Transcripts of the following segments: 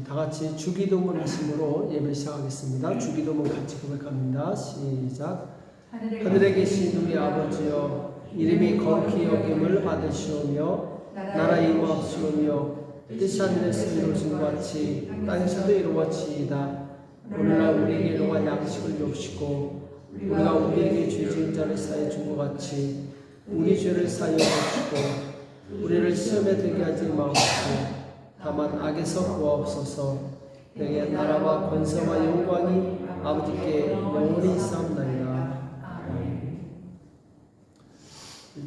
다 같이 주기도문 하심으로 예배 시작하겠습니다. 주기도문 같이 고백합니다. 시작. 하늘에 계신 우리 아버지여, 이름이 거룩히 여김을 받으시오며 나라 임하옵시오며 뜻이 하늘에서 이루어진 것 같이 땅에서도 이루어지이다. 오늘날 우리에게 일용할 양식을 주시고 우리가 우리에게 죄 지은 자를 사하여 준 것 같이 우리 죄를 사하여 주시고 우리를 시험에 들게 하지 마옵시고 다만 악에서 구하옵소서. 내게 나라와 권세와 영광이 아버지께 영원히 있사옵나이다.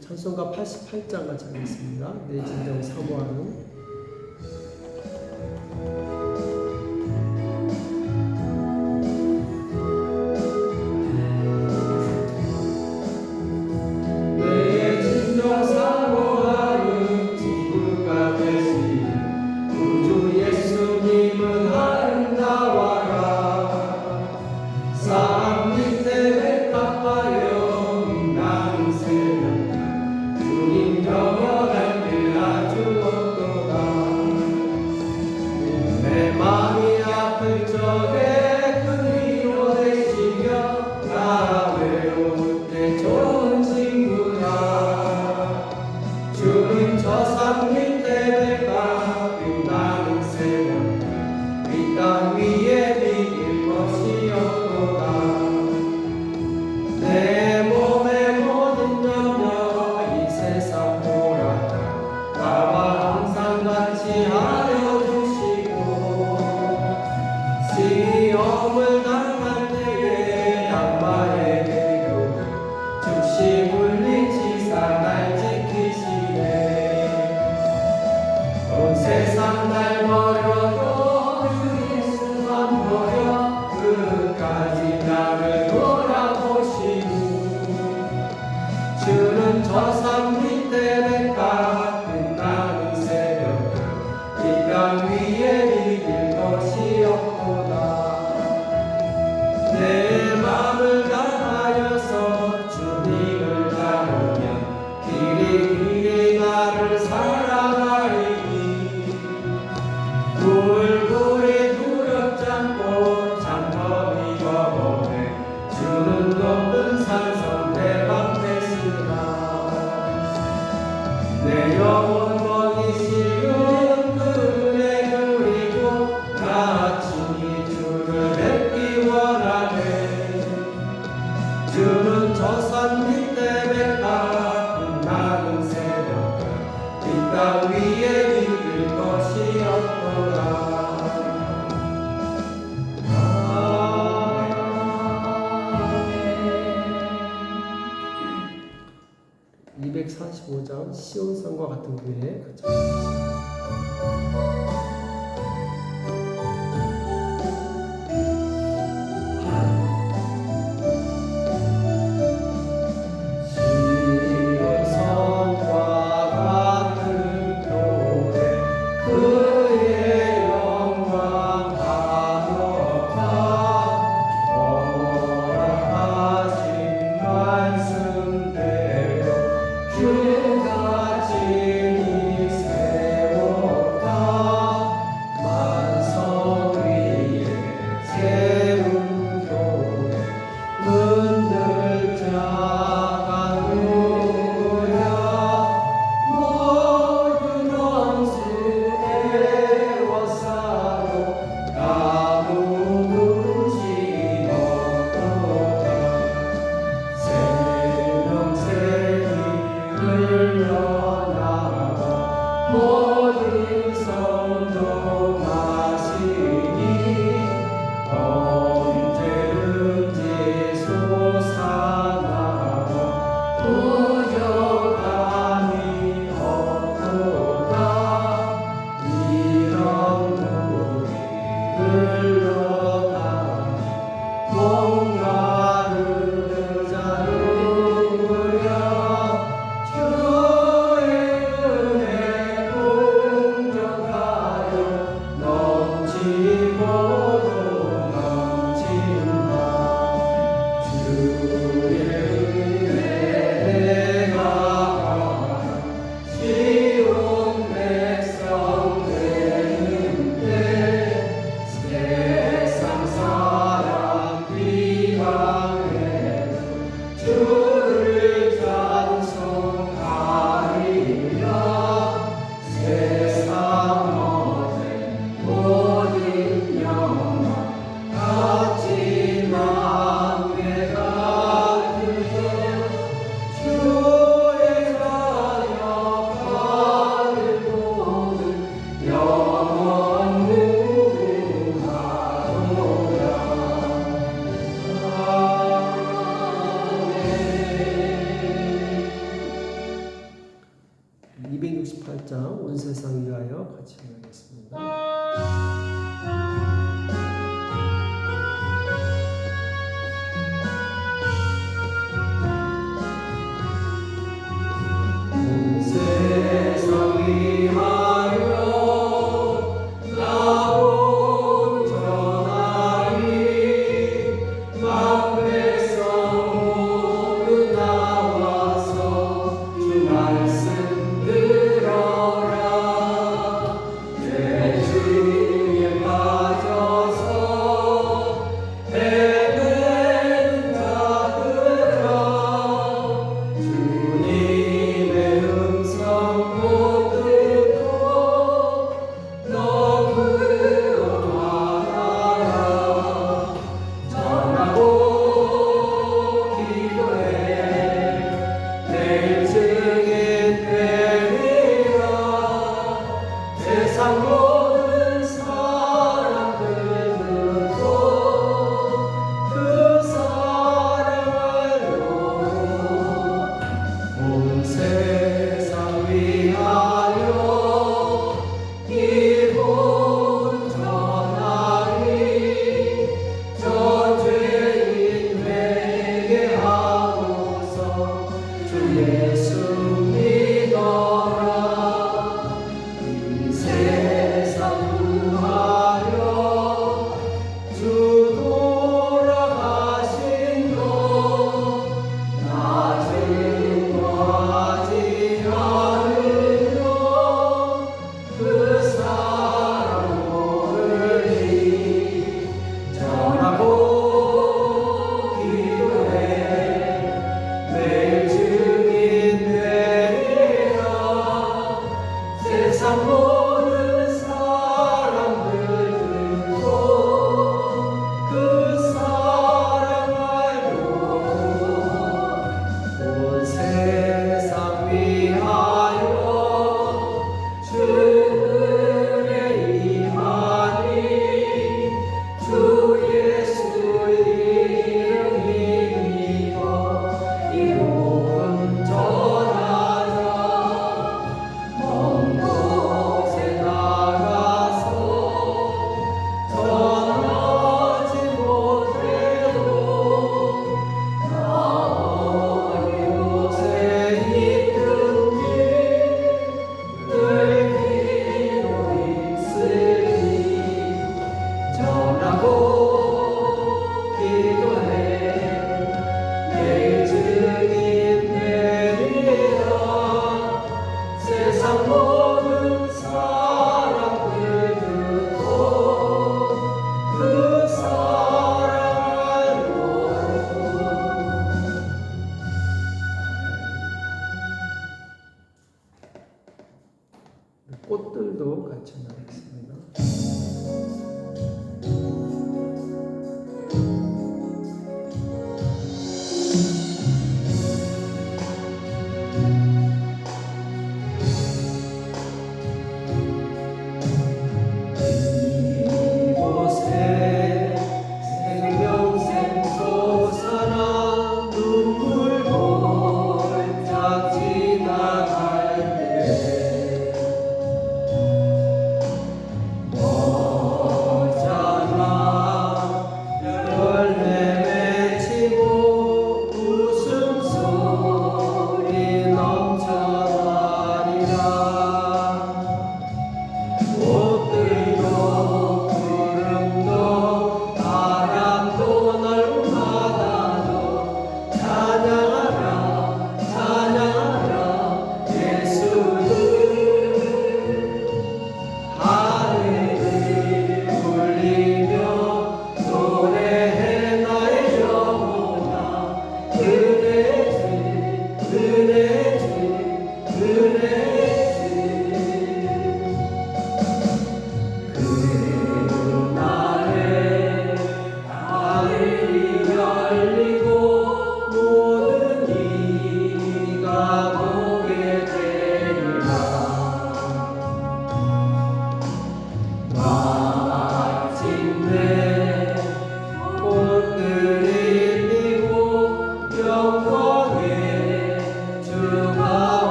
찬송가 88장 같이 하겠습니다. 내 진정 사모하는. 위에 믿을 것이 없도다. 245장 시온산과 같은 교회 같이 하겠습니다. 그가 지니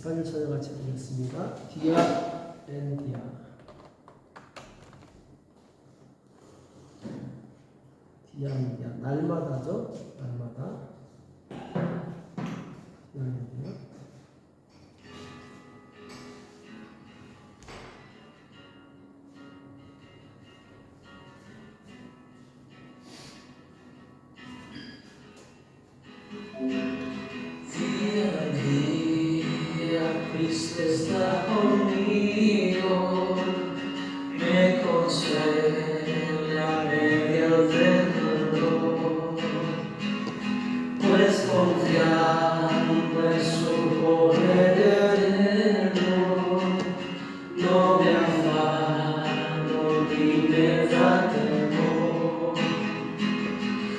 3일 찬양 같이 보겠습니다. 디아 앤 디아. 디아 앤 디아. 날마다죠? 날마다. 디아 앤 디아. Cristo está conmigo, me consuela en medio del dolor, pues confiando en su poder eterno, no me afano ni me da temor.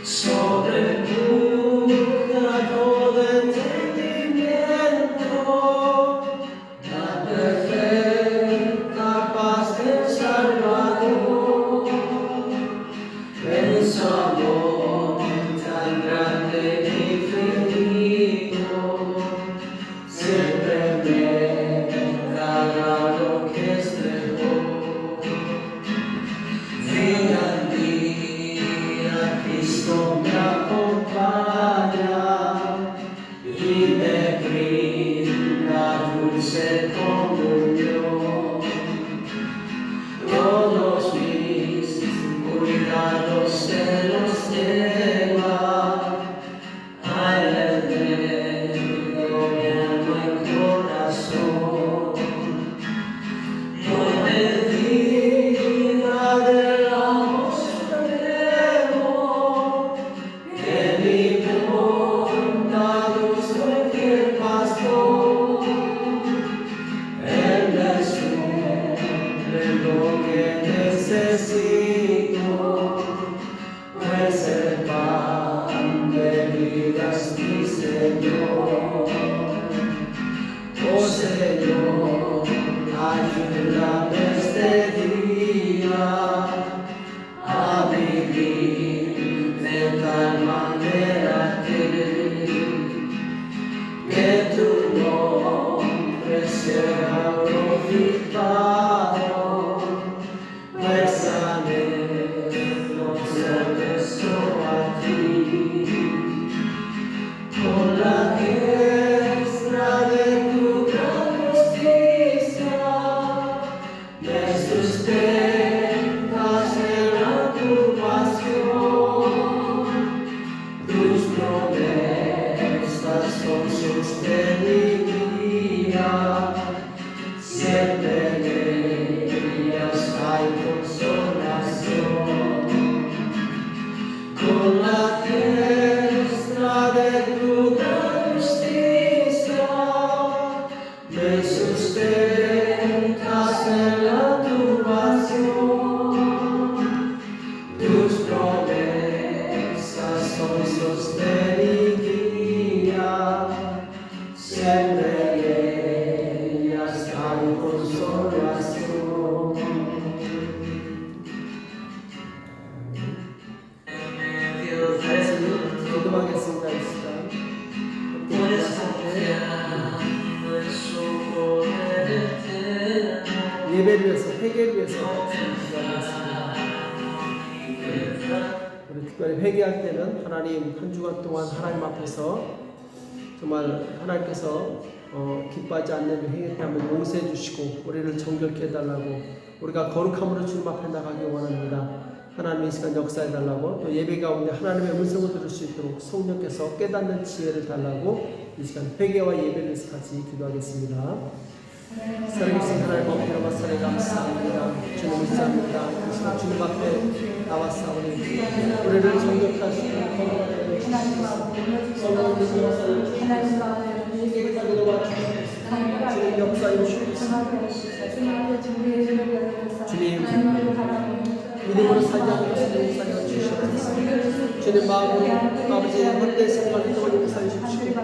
Sobrepuja todo entendimiento, la perfecta paz del Salvador, en su amor tan grande e infinito, siempre me dará lo que es mejor. Día en día Cristo me acompaña y me brinda dulce comunión. Todos mis cuidados se los lleva al eterno mi alma y corazón. No me diga del amor supremo, que mi bondadoso y fiel pastor, Él me suple lo que necesito, pues el pan de vida es mi Señor. Oh Señor, ayúdame este día a vivir de tal manera que tu nombre sea glorificado, pues anhelo ser solo a ti. Con la diestra de tu gran justicia me sustentas en la turbación. Tus promesas son sostén y guía, siempre en ellas hay consolación. Con la diestra de tu gran justicia me sustentas en la turbación. Tus promesas son sostén y guía, siempre en ellas hay consolación. 기도하겠습니다. 이 시간. 예배를 위해서, 회개를 위해서 기도하겠습니다. 우리 특별히 회개할 때는 하나님 한 주간 동안 하나님 앞에서 정말 하나님께서 기뻐하지 않는 회개하면 용서해 주시고 우리를 정결케 해달라고, 우리가 거룩함으로 주님 앞에 나가기 원합니다. 하나님 이 시간 역사해 달라고, 또 예배 가운데 하나님의 음성을 들을 수 있도록 성령께서 깨닫는 지혜를 달라고 이 시간 회개와 예배를 위해서 같이 기도하겠습니다. 살아계신 하나님 아버지 감사에 감사합니다. 주님 감사합니다. 이 시간 주님 앞에 나왔사오니 우리를 정결하시고 거룩하게 해주시옵소서. 성령님께서 회개까지 도와주시옵소서. 주님 역사해 주시옵소서. 주님 믿음으로 살지 않는 것을 용서하여 주시옵소서. 주님 마음으로 아버지의 헛된 생각을 용서하여 주시옵시고,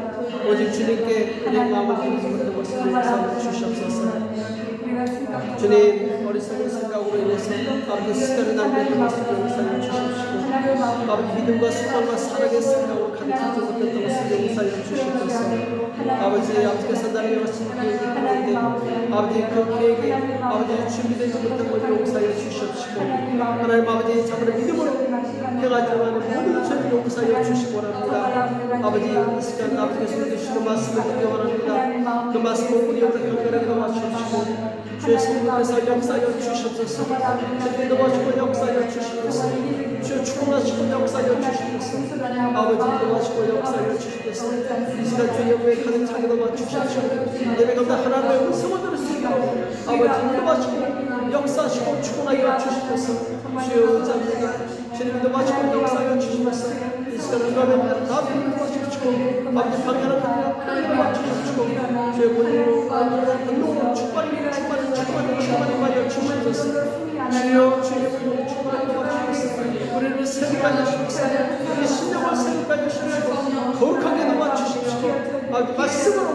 오직 주님께 우리의 마음을 드리는 것을 용서하여 주시옵소서. 주님 어리석은 생각으로 인해서 아버지 시간을 낭비하는 것을 용서하여 주시옵시고, 아버지 믿음과 소망과 사랑의 생각으로 가득하지 못했던 것을 용서하여 주시옵소서. 아버지께서 나를 여신 계획이 있는데 아버지 그 계획에 아버지 준비되지 못한 걸 용서하여 주시옵시고 하나님 아버지 참으로 믿음으로 행하지 않는 모든 죄를 용서하여 주시기 원합니다. 아버지 이 시간 아버지께서 주시는 말씀을 듣기 원합니다. 그 말씀을 우리 옆에 간절하게 도와주시고 주의 성령께서 역사하여 주시옵소서. 주님 도와주시고 역사하여 주시옵소서. 주의 축원하시고 역사하여 주시옵소서. 아버지 도와주시고 역사하여 주시옵소서. 이 시간 주의 영광에 가득 차게 도와주십시오. 예배 가운데 하나님의 음성을 들을 수 있도록 아버지 도와주시고 역사하시고 축원하여 주시옵소서. 주여 의지합니다. 주님 도와주시고 역사하여 주시옵소서. 이 시간 응답의 다 도와주시고 아버지 방향을 도와주시고 주의 본인으로 권능으로 축원하여 주시옵소서. 주여 주의 본인으로 축원하여 주시옵소서. 우리를 새롭게 하시옵소서. 우리 신령을 새롭게 하시옵소서. 거룩하게 도와주십시오. 말씀으로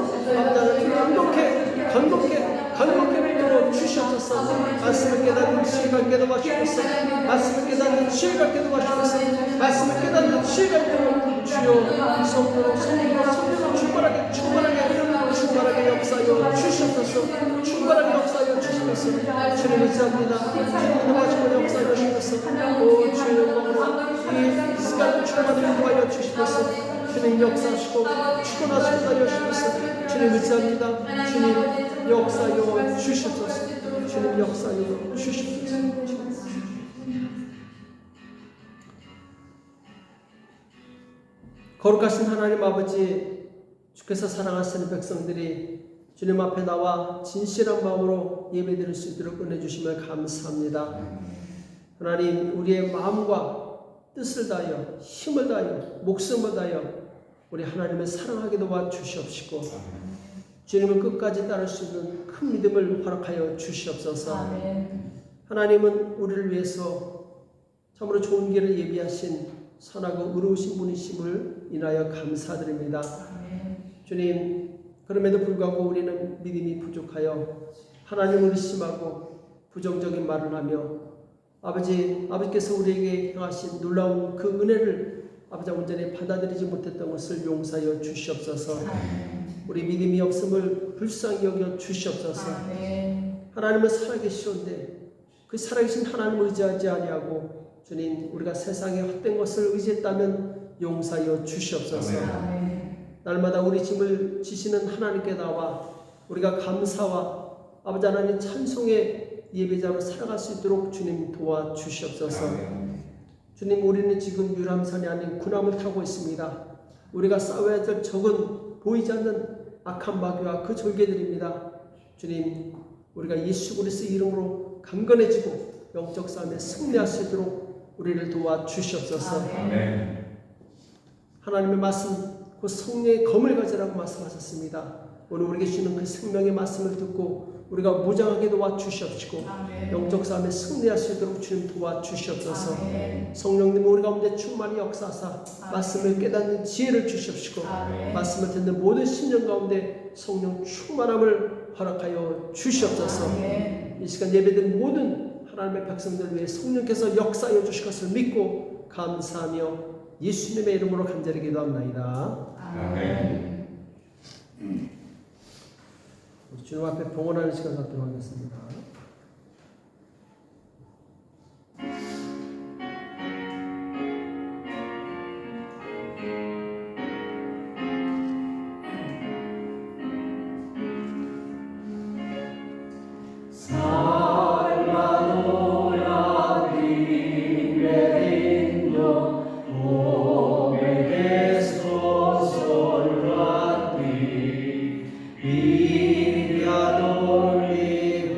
강력해 믿도록 주시옵소서. 말씀을 깨닫는 지혜가 있게 도와주옵소서. 말씀을 깨닫는 지혜가 있게 도와주옵소서. 말씀을 깨닫는 지혜가 있도록 주여 성령으로 충만하게 역사하여 주시옵소서. 충만하게 역사하여 주시옵소서. 주님 의지합니다. 주님 도와주시고 역사하여 주시옵소서. 오 주의 영광으로 이 시간을 충만하게 도와여 주시옵소서. 주님 역사하시고 축원하시고 하여 주시옵소서. 주님 의지합니다. 주님 역사하여 주시옵소서. 주님 역사하여 주시옵소서. 거룩하신 하나님 아버지, 주께서 사랑하시는 백성들이 주님 앞에 나와 진실한 마음으로 예배드릴 수 있도록 은혜 주심을 감사합니다. 하나님, 우리의 마음과 뜻을 다하여 힘을 다하여 목숨을 다하여 우리 하나님을 사랑하게 도와주시옵시고 주님을 끝까지 따를 수 있는 큰 믿음을 허락하여 주시옵소서. 하나님은 우리를 위해서 참으로 좋은 길을 예비하신 선하고 의로우신 분이심을 인하여 감사드립니다. 주님, 그럼에도 불구하고 우리는 믿음이 부족하여 하나님을 의심하고 부정적인 말을 하며 아버지께서 우리에게 행하신 놀라운 그 은혜를 아버지 온전히 받아들이지 못했던 것을 용서하여 주시옵소서. 우리 믿음이 없음을 불쌍히 여겨 주시옵소서. 하나님은 살아계시온데 그 살아계신 하나님을 의지하지 아니하고 주님, 우리가 세상에 헛된 것을 의지했다면 용서하여 주시옵소서. 날마다 우리 짐을 지시는 하나님께 나와 우리가 감사와 아버지 하나님 찬송의 예배자로 살아갈 수 있도록 주님 도와주시옵소서. 주님, 우리는 지금 유람선이 아닌 군함을 타고 있습니다. 우리가 싸워야 될 적은 보이지 않는 악한 마귀와 그 졸개들입니다. 주님, 우리가 예수 그리스도의 이름으로 강건해지고 영적 싸움에 승리할 수 있도록 우리를 도와주시옵소서. 하나님의 말씀, 그 성령의 검을 가지라고 말씀하셨습니다. 오늘 우리에게 주는 그 생명의 말씀을 듣고 우리가 무장하게 도와주시옵시고 영적 싸움에 승리할 수 있도록 주님 도와주시옵소서. 성령님, 우리 가운데 충만히 역사하사 말씀을 깨닫는 지혜를 주시옵시고 말씀을 듣는 모든 신령 가운데 성령 충만함을 허락하여 주시옵소서. 이 시간 예배드린 모든 하나님의 백성들 위해 성령께서 역사하여 주실 것을 믿고 감사하며 예수님의 이름으로 간절히 기도합나이다. 아멘. 주님 앞에 봉헌하는 시간 갖도록 하겠습니다. Viviador mi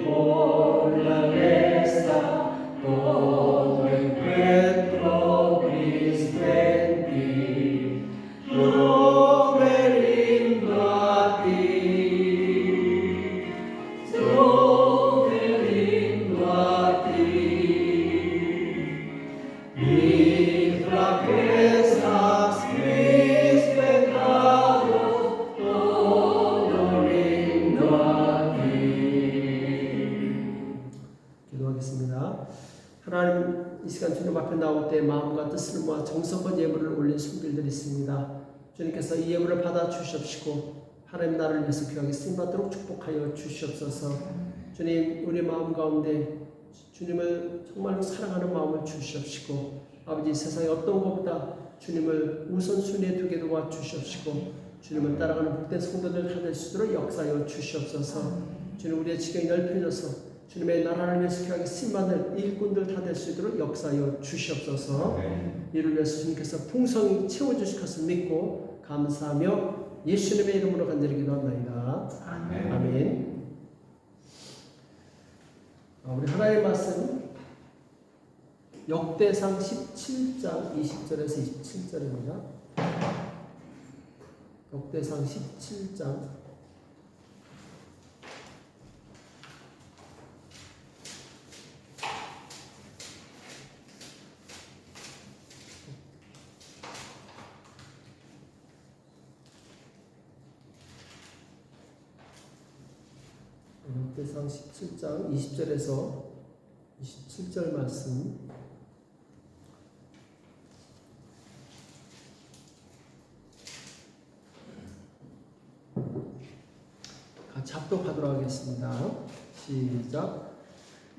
마음과 뜻을 모아 정성껏 예물을 올린 손길들이 있습니다. 주님께서 이 예물을 받아 주시옵시고 하나님 나라를 위해서 귀하게 쓰임받도록 축복하여 주시옵소서. 주님, 우리 마음 가운데 주님을 정말로 사랑하는 마음을 주시옵시고 아버지, 세상의 어떤 것보다 주님을 우선순위에 두게 도와 주시옵시고 주님을 따라가는 복된 성도들 다 될 수 있도록 역사하여 주시옵소서. 주님, 우리의 지경이 넓혀져서 주님의 나라를 위해서 귀하게 쓰임받을 일꾼들 다 될 수 있도록 역사하여 주시옵소서. 이를 위해서 주님께서 풍성히 채워주실 것을 믿고 감사하며 예수님의 이름으로 간절히 기도합니다. 아멘. 우리 하나님의 말씀 역대상 17장 20절에서 27절입니다. 역대상 17장 역대상 17장 20절에서 27절 말씀 같이 합독하도록 하겠습니다. 시작.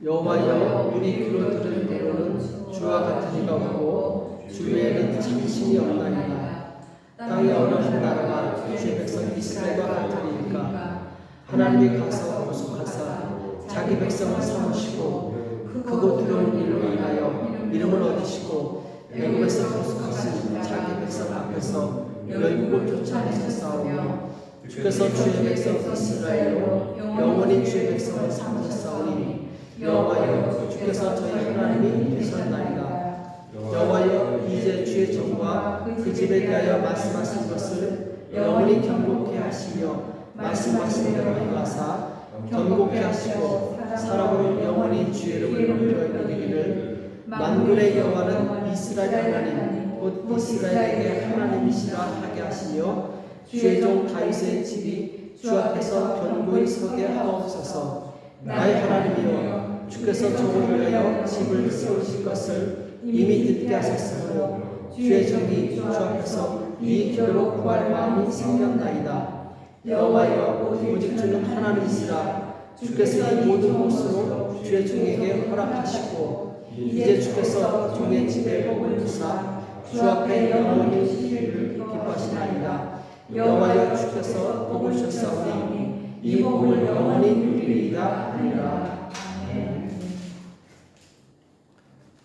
여호와여, 우리 귀로 들은 대로는 주와 같은 이가 없고 주 외에는 참신이 없나이다. 땅에 어느 한 나라가 주의 백성 이스라엘과 같으리이까. 하나님이 가서 구속하사 자기 백성을 삼으시고 크고 두려운 일로 인하여 이름을 얻으시고 애굽에서 구속하신 자기 백성 앞에서 열국을 쫓아내셨사오며 주께서 주의 백성 이스라엘로 영원히 주의 백성을 삼으셨사오니 여호와여, 주께서 저희 하나님이 되셨나이다. 여호와여, 이제 주의 종과 그 집에 대하여 말씀하신 것을 영원히 경고케 하시며 말씀하신 대로 행하사 경고케 하시고 사람으로 영원히 주의 이름을 높여 이르기를 만군의 여호와는 이스라엘 하나님 곧 이스라엘에게 하나님이시라 하게 하시며 주의 종 다윗의 집이 주 앞에서 견고히 서게 하옵소서. 나의 하나님이여, 주께서 저를 위하여 집을 세우실 것을 이미 듣게 하셨으므로 주의 종이 주 앞에서 이 기도로 구할 마음이 생겼나이다. 여호와여, 오직 주는 하나님이시라. 주께서 이 모든 것으로 주의 종에게 허락하시고 이제 주께서 종의 집에 복을 주사 주 앞에 영원히 시기를 기뻐하시나이다. 여호와여, 주께서 복을 주셨사오니 이 복을 영원히 누리리이다 하니라.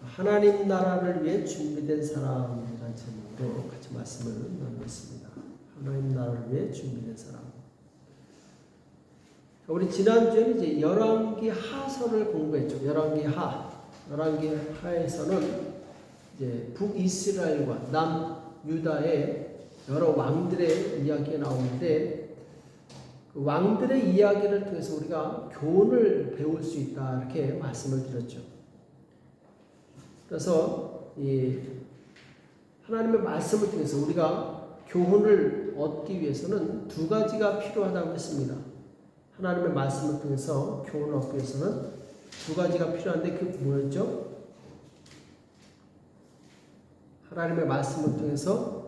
하나님 나라를 위해 준비된 사람이라는 제목으로 같이 말씀을 나누겠습니다. 하나님 나라를 위해 준비된 사람. 우리 지난주에 이제 열왕기 하서를 공부했죠. 열왕기 하에서는 이제 북이스라엘과 남유다의 여러 왕들의 이야기가 나오는데 그 왕들의 이야기를 통해서 우리가 교훈을 배울 수 있다 이렇게 말씀을 드렸죠. 그래서 이 하나님의 말씀을 통해서 우리가 교훈을 얻기 위해서는 두 가지가 필요하다고 했습니다. 하나님의 말씀을 통해서 교훈을 얻기 위해서는 두 가지가 필요한데 그게 뭐였죠? 하나님의 말씀을 통해서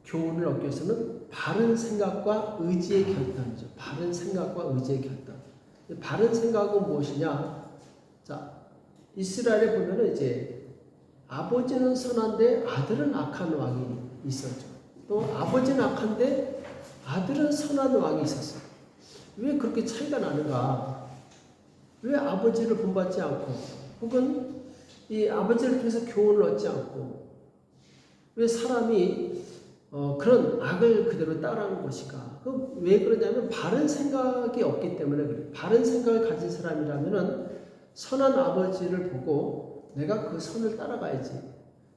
교훈을 얻기 위해서는 바른 생각과 의지의 결단이죠. 바른 생각과 의지의 결단. 바른 생각은 무엇이냐? 자, 이스라엘에 보면은 이제 아버지는 선한데 아들은 악한 왕이 있었죠. 또 아버지는 악한데 아들은 선한 왕이 있었어요. 왜 그렇게 차이가 나는가? 왜 아버지를 본받지 않고 혹은 이 아버지를 통해서 교훈을 얻지 않고 왜 사람이 그런 악을 그대로 따라하는 것일까? 왜 그러냐면 바른 생각이 없기 때문에 그래요. 바른 생각을 가진 사람이라면은 선한 아버지를 보고 내가 그 선을 따라가야지.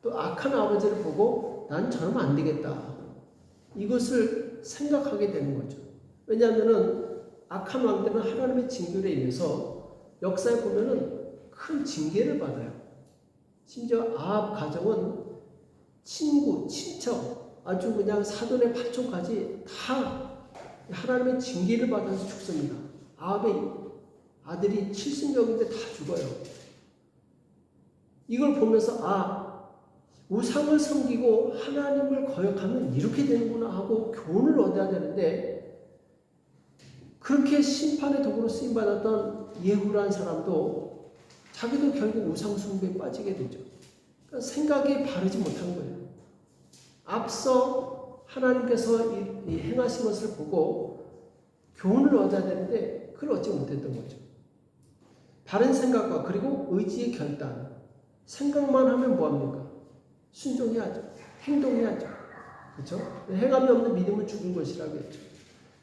또 악한 아버지를 보고 난 저러면 안 되겠다. 이것을 생각하게 되는 거죠. 왜냐하면은 악한 왕들은 하나님의 징계로 인해서 역사에 보면은 큰 징계를 받아요. 심지어 아합 가정은 친구, 친척, 아주 그냥 사돈의 파촌까지 다 하나님의 징계를 받아서 죽습니다. 아합의 아들이 70명인데 다 죽어요. 이걸 보면서 우상을 섬기고 하나님을 거역하면 이렇게 되는구나 하고 교훈을 얻어야 되는데, 그렇게 심판의 도구로 쓰임받았던 예후라는 사람도 자기도 결국 우상 숭배에 빠지게 되죠. 그러니까 생각이 바르지 못한 거예요. 앞서 하나님께서 이 행하신 것을 보고 교훈을 얻어야 되는데 그걸 얻지 못했던 거죠. 바른 생각과 그리고 의지의 결단. 생각만 하면 뭐합니까? 순종해야죠. 행동해야죠. 그렇죠? 행함이 없는 믿음은 죽은 것이라고 했죠.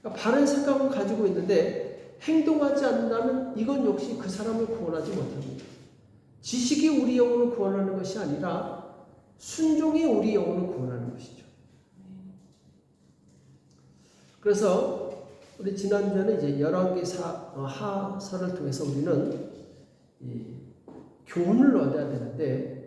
그러니까 바른 생각은 가지고 있는데 행동하지 않는다면 이건 역시 그 사람을 구원하지 못합니다. 지식이 우리 영혼을 구원하는 것이 아니라 순종이 우리 영혼을 구원하는 것이죠. 그래서 우리 지난주에는 이제 열왕기 하서를 통해서 우리는 이 교훈을 얻어야 되는데,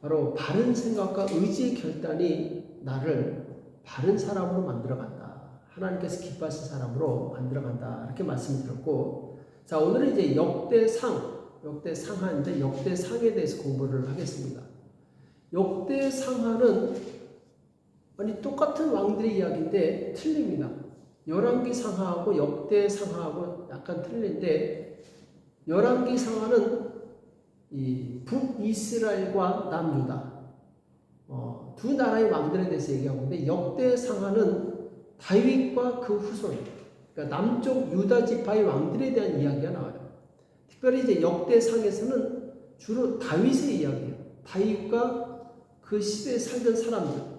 바로 바른 생각과 의지의 결단이 나를 바른 사람으로 만들어간다. 하나님께서 기뻐하신 사람으로 만들어간다. 이렇게 말씀드렸고, 자, 오늘은 이제 역대상하인데 역대상에 대해서 공부를 하겠습니다. 역대상하는 똑같은 왕들의 이야기인데 틀립니다. 열왕기 상하하고 역대상하하고 약간 틀린데, 열왕기 상하는 이 북이스라엘과 남유다 두 나라의 왕들에 대해서 얘기하고 있는데, 역대상하는 다윗과 그 후손, 그러니까 남쪽 유다 지파의 왕들에 대한 이야기가 나와요. 특별히 이제 역대상에서는 주로 다윗의 이야기예요. 다윗과 그 시대에 살던 사람들.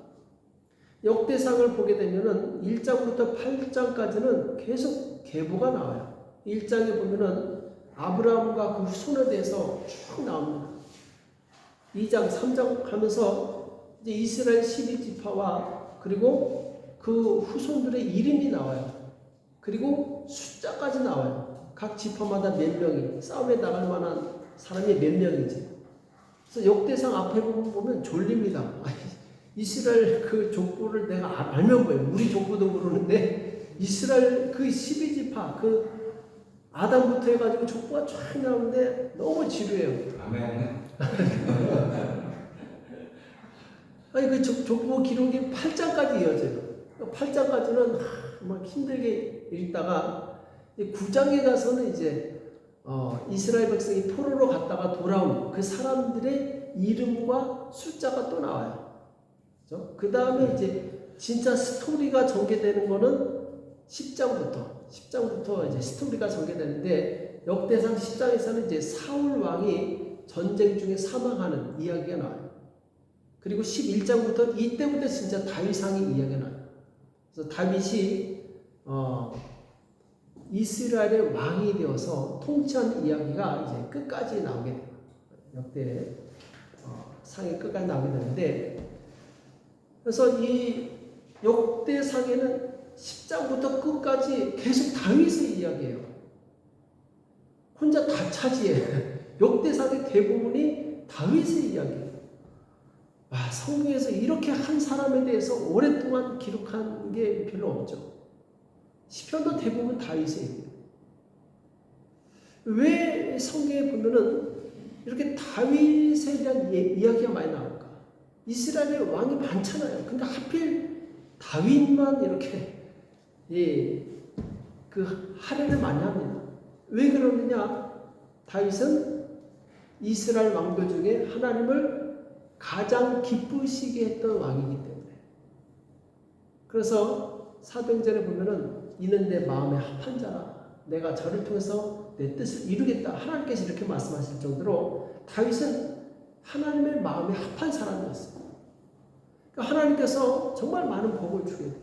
역대상을 보게 되면은 1장부터 8장까지는 계속 계보가 나와요. 1장에 보면은 아브라함과 그 후손에 대해서 쭉 나옵니다. 2장, 3장 하면서 이제 이스라엘 12지파와 그리고 그 후손들의 이름이 나와요. 그리고 숫자까지 나와요. 각 지파마다 몇 명이, 싸움에 나갈 만한 사람이 몇 명이지. 그래서 역대상 앞에 보면 졸립니다. 이스라엘 그 족보를 내가 알면 뭐예요? 우리 족보도 모르는데 이스라엘 그 12지파 그 아담부터 해가지고 족보가 쫙 나오는데 너무 지루해요. 아멘. 아니 그 족보 기록이 8장까지 이어져요. 8장까지는 막 힘들게 읽다가 9장에 가서는 이제 이스라엘 백성이 포로로 갔다가 돌아온 그 사람들의 이름과 숫자가 또 나와요. 그 다음에 이제 진짜 스토리가 전개되는 거는 10장부터 이제 스토리가 전개되는데, 역대상 10장에서는 이제 사울 왕이 전쟁 중에 사망하는 이야기가 나와요. 그리고 11장부터 이때부터 진짜 다윗왕의 이야기가 나와요. 그래서 다윗이 이스라엘의 왕이 되어서 통치하는 이야기가 이제 끝까지 나오게 돼요. 역대 상의 끝까지 나오게 되는데, 그래서 이 역대상에는 10장부터 끝까지 계속 다윗의 이야기예요. 혼자 다 차지해. 역대상의 대부분이 다윗의 이야기예요. 성경에서 이렇게 한 사람에 대해서 오랫동안 기록한 게 별로 없죠. 시편도 대부분 다윗의 얘기예요. 왜 성경에 보면은 이렇게 다윗에 대한 이야기가 많이 나올까? 이스라엘의 왕이 많잖아요. 근데 하필 다윗만 이렇게 그 할애를 많이 합니다. 왜 그러느냐? 다윗은 이스라엘 왕들 중에 하나님을 가장 기쁘시게 했던 왕이기 때문에. 그래서 사도행전에 보면은 이는 내 마음에 합한 자라, 내가 저를 통해서 내 뜻을 이루겠다, 하나님께서 이렇게 말씀하실 정도로 다윗은 하나님의 마음에 합한 사람이었어요. 그러니까 하나님께서 정말 많은 복을 주게 돼요.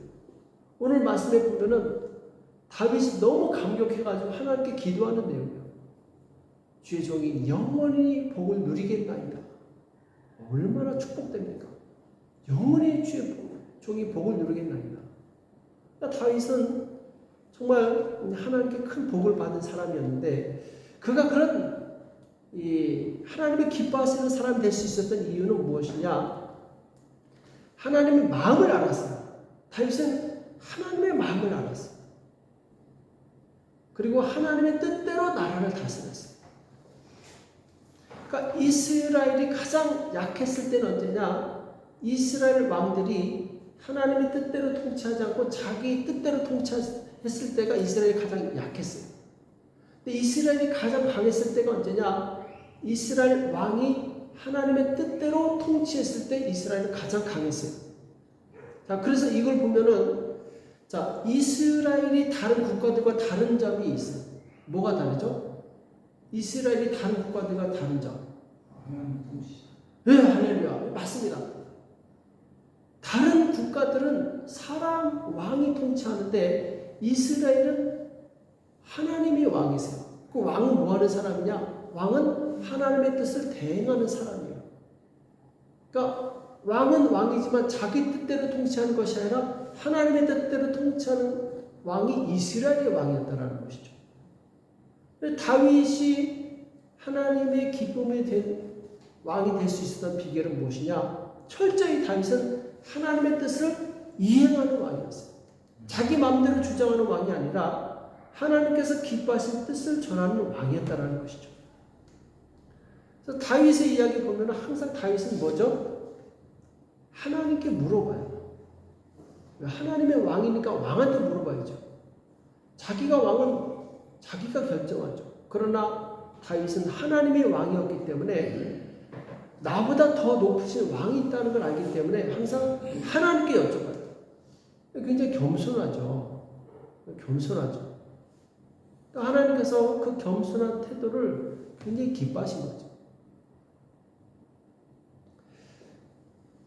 오늘 말씀에 보면은 다윗이 너무 감격해가지고 하나님께 기도하는 내용이에요. 주의 종이 영원히 복을 누리겠나이다. 얼마나 축복됩니까? 영원히 주의 종이 복을 누리겠나이다. 그러니까 다윗은 정말 하나님께 큰 복을 받은 사람이었는데, 그가 그런 하나님의 기뻐하시는 사람이 될 수 있었던 이유는 무엇이냐? 하나님의 마음을 알았어요. 다윗은 하나님의 마음을 알았어요. 그리고 하나님의 뜻대로 나라를 다스렸어요. 그러니까 이스라엘이 가장 약했을 때는 언제냐? 이스라엘 왕들이 하나님의 뜻대로 통치하지 않고 자기 뜻대로 통치했을 때가 이스라엘이 가장 약했어요. 근데 이스라엘이 가장 강했을 때가 언제냐? 이스라엘 왕이 하나님의 뜻대로 통치했을 때 이스라엘은 가장 강했어요. 자, 그래서 이걸 보면은, 자, 이스라엘이 다른 국가들과 다른 점이 있어요. 뭐가 다르죠? 이스라엘이 다른 국가들과 다른 점. 네, 할렐루야. 맞습니다. 다른 국가들은 사람 왕이 통치하는데 이스라엘은 하나님이 왕이세요. 그 왕은 뭐 하는 사람이냐? 왕은 하나님의 뜻을 대행하는 사람이에요. 그러니까 왕은 왕이지만 자기 뜻대로 통치하는 것이 아니라 하나님의 뜻대로 통치하는 왕이 이스라엘의 왕이었다는 것이죠. 다윗이 하나님의 기쁨이 된 왕이 될 수 있었던 비결은 무엇이냐? 철저히 다윗은 하나님의 뜻을 이행하는 왕이었어요. 자기 마음대로 주장하는 왕이 아니라 하나님께서 기뻐하신 뜻을 전하는 왕이었다는 것이죠. 그래서 다윗의 이야기 보면 항상 다윗은 뭐죠? 하나님께 물어봐요. 하나님의 왕이니까 왕한테 물어봐야죠. 자기가 왕은 자기가 결정하죠. 그러나 다윗은 하나님의 왕이었기 때문에 나보다 더 높으신 왕이 있다는 걸 알기 때문에 항상 하나님께 여쭤봐요. 굉장히 겸손하죠. 겸손하죠. 하나님께서 그 겸손한 태도를 굉장히 기뻐하신 거죠.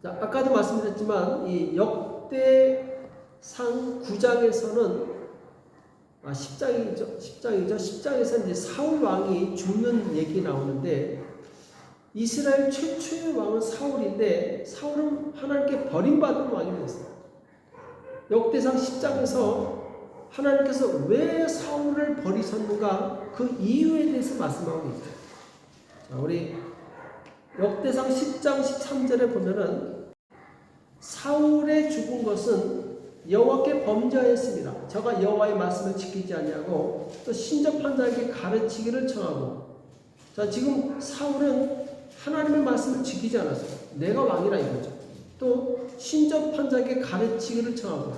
자, 아까도 말씀드렸지만 이 역대상 9장에서는 10장에서 이제 사울 왕이 죽는 얘기 나오는데 이스라엘 최초의 왕은 사울인데 사울은 하나님께 버림받은 왕이 됐어요. 역대상 10장에서 하나님께서 왜 사울을 버리셨는가 그 이유에 대해서 말씀하고 있어요. 자, 우리 역대상 10장 13절에 보면은 사울의 죽은 것은 여호와께 범죄하였습니다. 저가 여호와의 말씀을 지키지 아니하고 또 신접한 자에게 가르치기를 청하고. 자, 지금 사울은 하나님의 말씀을 지키지 않았어요. 내가 왕이라 이거죠. 또 신접한 자에게 가르치기를 청하고.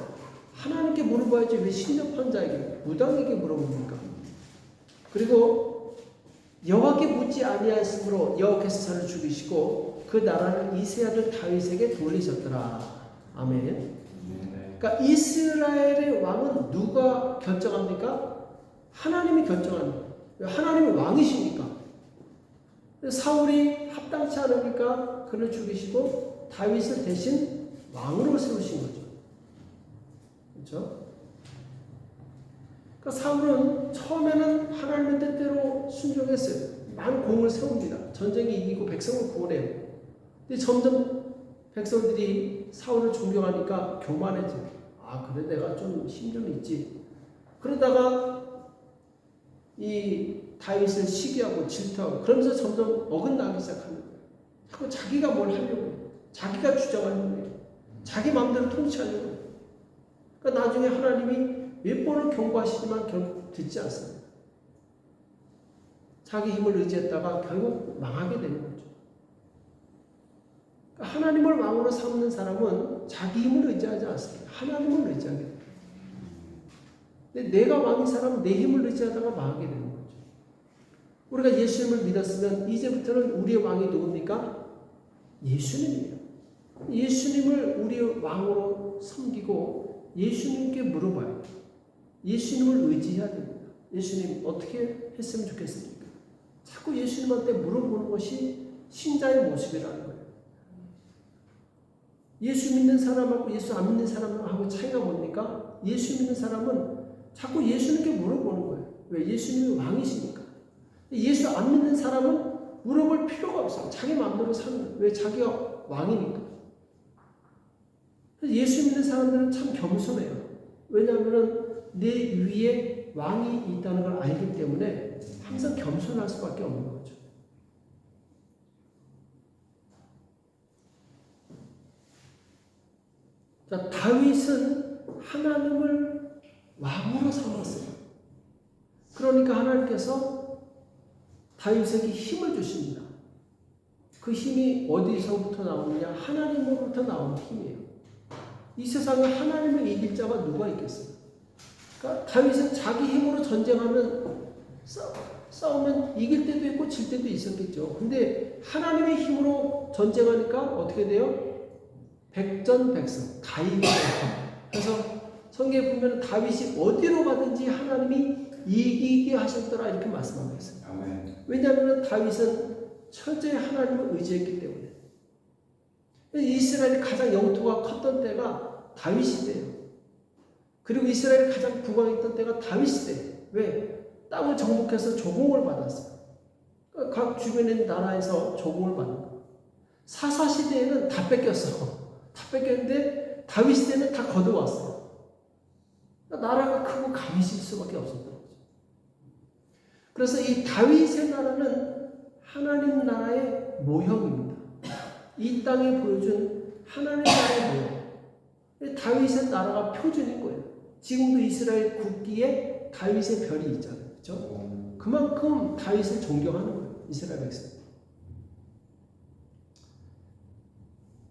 하나님께 물어봐야지 왜 신접한 자에게 무당에게 물어봅니까? 그리고 여호와께 묻지 아니하였으므로 여호와께서 저를 죽이시고 그 나라를 이세 아들 다윗에게 돌리셨더라. 아멘. 그러니까 이스라엘의 왕은 누가 결정합니까? 하나님이 결정합니다. 하나님이 왕이시니까. 사울이 합당치 않으니까 그를 죽이시고 다윗을 대신 왕으로 세우신 거죠. 그렇죠? 그러니까 사울은 처음에는 하나님의 뜻대로 순종했어요. 많은 공을 세웁니다. 전쟁이 이기고 백성을 구원해요. 근데 점점 백성들이 사울을 존경하니까 교만해져요. 아, 그래 내가 좀 힘 좀 있지. 그러다가 이 다윗을 시기하고 질투하고 그러면서 점점 어긋나기 시작하는 거예요. 자꾸 자기가 뭘 하려고 해요. 자기가 주장하려고 해요. 자기 마음대로 통치하려고 해요. 그러니까 나중에 하나님이 몇 번을 경고하시지만 결국 듣지 않습니다. 자기 힘을 의지했다가 결국 망하게 되는 거죠. 그러니까 하나님을 왕으로 삼는 사람은 자기 힘을 의지하지 않습니다. 하나님을 의지하게 됩니다. 근데 내가 왕인 사람은 내 힘을 의지하다가 망하게 되는 거죠. 우리가 예수님을 믿었으면 이제부터는 우리의 왕이 누굽니까? 예수님이에요. 예수님을 우리의 왕으로 섬기고 예수님께 물어봐요. 예수님을 의지해야 됩니다. 예수님 어떻게 했으면 좋겠습니까? 자꾸 예수님한테 물어보는 것이 신자의 모습이라는 거예요. 예수 믿는 사람하고 예수 안 믿는 사람하고 차이가 뭡니까? 예수 믿는 사람은 자꾸 예수님께 물어보는 거예요. 왜? 예수님이 왕이시니까. 예수 안 믿는 사람은 물어볼 필요가 없어요. 자기 마음대로 사는 거예요. 왜? 자기가 왕이니까. 예수 믿는 사람들은 참 겸손해요. 왜냐하면 내 위에 왕이 있다는 걸 알기 때문에 항상 겸손할 수밖에 없는 거죠. 자, 다윗은 하나님을 왕으로 삼았어요. 그러니까 하나님께서 다윗에게 힘을 주십니다. 그 힘이 어디서부터 나오느냐? 하나님으로부터 나오는 힘이에요. 이 세상에 하나님을 이길 자가 누가 있겠어요? 그러니까 다윗은 자기 힘으로 전쟁하면 싸우면 이길 때도 있고 질 때도 있었겠죠. 근데 하나님의 힘으로 전쟁하니까 어떻게 돼요? 백전백승, 다이기가 돼요. 그래서 성경에 보면 다윗이 어디로 가든지 하나님이 이기게 하셨더라 이렇게 말씀하고 있어요. 왜냐하면 다윗은 철저히 하나님을 의지했기 때문에. 이스라엘이 가장 영토가 컸던 때가 다윗 시대예요. 그리고 이스라엘이 가장 부강했던 때가 다윗 시대예요. 왜? 땅을 정복해서 조공을 받았어요. 각 주변에 있는 나라에서 조공을 받는 거예요. 사사 시대에는 다 뺏겼어. 다 뺏겼는데 다윗 시대는 다 거두었어요. 나라가 크고 강해질 수밖에 없었던 거죠. 그래서 이 다윗의 나라는 하나님 나라의 모형입니다. 이 땅에 보여준 하나님 나라의 모형. 다윗의 나라가 표준인 거예요. 지금도 이스라엘 국기에 다윗의 별이 있잖아요. 그렇죠? 그만큼 다윗을 존경하는 거예요. 이스라엘 백성.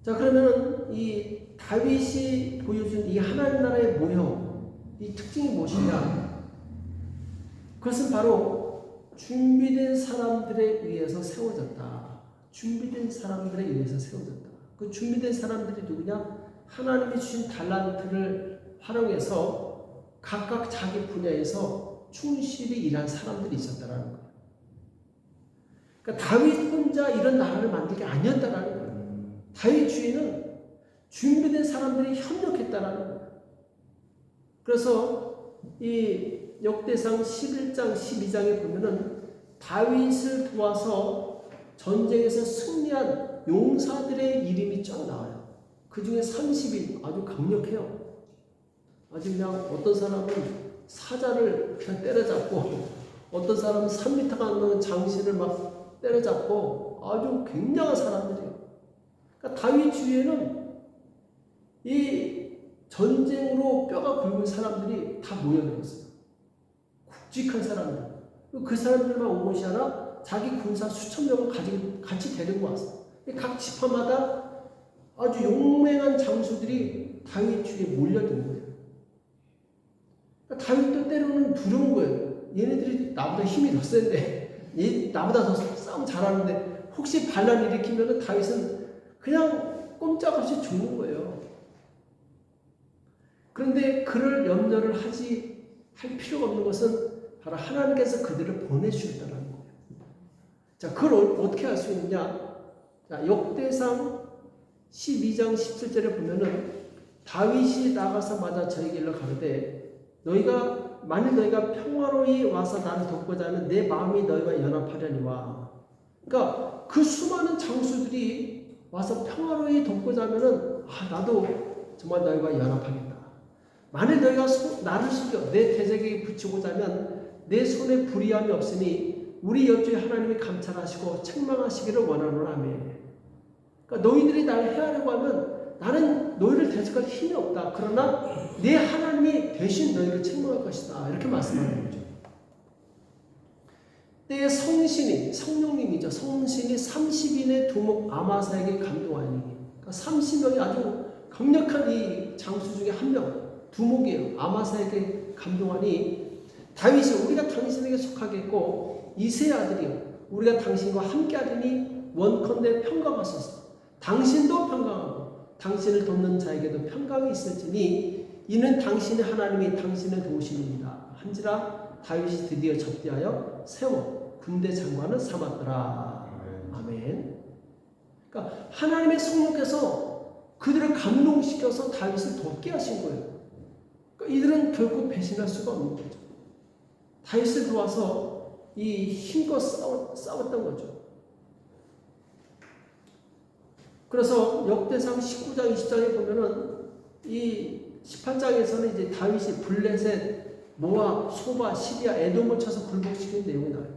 자, 그러면 이 다윗이 보여준 이 하나님 나라의 모형, 이 특징이 무엇이냐? 그것은 바로 준비된 사람들에 의해서 세워졌다. 준비된 사람들에 의해서 세워졌다. 그 준비된 사람들이 누구냐? 하나님이 주신 달란트를 활용해서 각각 자기 분야에서 충실히 일한 사람들이 있었다라는 거예요. 그러니까 다윗 혼자 이런 나라를 만든 게 아니었다라는 거예요. 다윗 주인은 준비된 사람들이 협력했다라는 거예요. 그래서 이 역대상 11장, 12장에 보면은 다윗을 도와서 전쟁에서 승리한 용사들의 이름이 쫙 나와요. 그 중에 30인 아주 강력해요. 아주 그냥 어떤 사람은 사자를 그냥 때려잡고 어떤 사람은 3m 가는 장신을 막 때려잡고 아주 굉장한 사람들이에요. 그러니까 다윗 주위에는 이 전쟁으로 뼈가 굵은 사람들이 다 모여들었어요. 굵직한 사람들. 그 사람들만 온 것이 아니라 자기 군사 수천 명을 같이 데리고 왔어요. 각 지파마다 아주 용맹한 장수들이 다윗 주위에 몰려든 거예요. 그러니까 다윗도 때로는 두려운 거예요. 얘네들이 나보다 힘이 더 센데, 나보다 더 싸움 잘하는데 혹시 반란 일으키면 다윗은 그냥 꼼짝없이 죽는 거예요. 그런데 그럴 염려를 할 필요가 없는 것은 바로 하나님께서 그들을 보내주셨다는 거예요. 자, 그걸 어떻게 알 수 있느냐? 자, 역대상 12장 17절에 보면은 다윗이 나가서 맞아 저에게 일러 가로되 만일 너희가 평화로이 와서 나를 돕고자 하면 내 마음이 너희와 연합하려니와. 그러니까 그 수많은 장수들이 와서 평화로이 돕고자 하면은 나도 정말 너희와 연합하겠다. 만일 너희가 나를 속여 내 대적에게 붙이고자 하면 내 손에 불의함이 없으니 우리 옆주의 하나님이 감찰하시고 책망하시기를 원하노라. 그러니까 너희들이 나를 해하려고 하면 나는 너희를 대적할 힘이 없다. 그러나 내 하나님이 대신 너희를 책망할 것이다. 이렇게 말씀하는 거죠. 때에 성령님이죠. 성신이 30인의 두목 아마사에게 감동하니. 그러니까 30명이 아주 강력한 이 장수 중에 한 명, 두목이에요. 아마사에게 감동하니 다윗이 우리가 당신에게 속하겠고 이새의 아들이요 우리가 당신과 함께하리니 원컨대 평강하소서. 당신도 평강하고 당신을 돕는 자에게도 평강이 있을지니 이는 당신의 하나님이 당신을 도우심입니다. 한지라 다윗이 드디어 접대하여 세워 군대 장관을 삼았더라. 아멘. 그러니까 하나님의 성령께서 그들을 감동시켜서 다윗을 돕게 하신 거예요. 그러니까 이들은 결코 배신할 수가 없는 거죠. 다윗을 도와서 이 힘껏 싸웠던 거죠. 그래서 역대상 19장 20장에 보면은 이 18장에서는 이제 다윗이 블레셋, 모압, 소바, 시리아, 에돔을 쳐서 굴복시킨 내용이 나와요.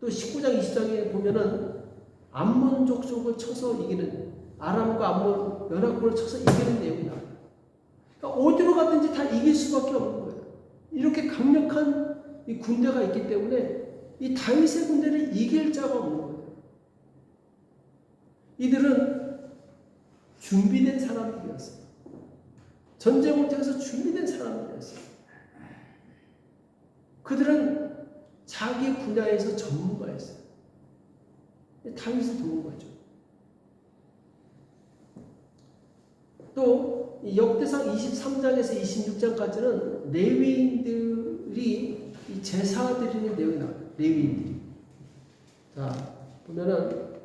또 19장 20장에 보면은 암몬 족속을 쳐서 이기는, 아람과 암몬 연합군을 쳐서 이기는 내용이 나와요. 그러니까 어디로 가든지 다 이길 수밖에 없는 거예요. 이렇게 강력한 이 군대가 있기 때문에 이 다윗의 군대를 이길 자가 없는 거예요. 이들은 준비된 사람들이었어요. 전쟁을 통해서 준비된 사람들이었어요. 그들은 자기 분야에서 전문가였어요. 다윗을 도운 거죠. 또 역대상 23장에서 26장까지는 레위인들이 이 제사 드리는 내용이 나와요. 레위인들이. 자, 보면은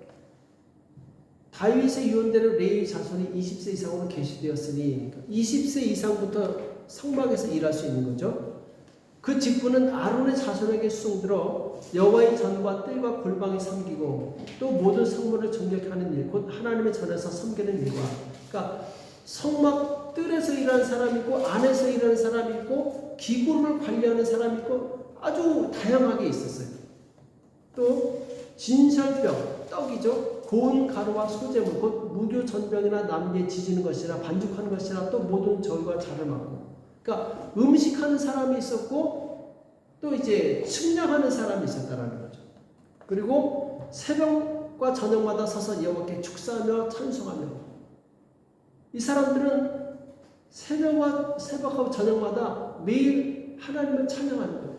다윗의 유언대로 레위 자손이 20세 이상으로 계시되었으니 20세 이상부터 성막에서 일할 수 있는 거죠. 그 직분은 아론의 자손에게 수송들어 여호와의 전과 뜰과 골방에 섬기고 또 모든 성물을 정력하는 일, 곧 하나님의 전에서 섬기는 일과, 그러니까 성막 뜰에서 일하는 사람이 있고 안에서 일하는 사람이 있고 기구를 관리하는 사람이 있고 아주 다양하게 있었어요. 또 진설병, 떡이죠. 고운 가루와 소재물, 곧 무교 전병이나 남기에 지지는 것이라 반죽하는 것이라 또 모든 절과 자를 맡고, 그러니까 음식하는 사람이 있었고 또 이제 측량하는 사람이 있었다라는 거죠. 그리고 새벽과 저녁마다 서서 여호와께 축사하며 찬송하며, 이 사람들은 새벽하고 저녁마다 매일 하나님을 찬양하는 거예요.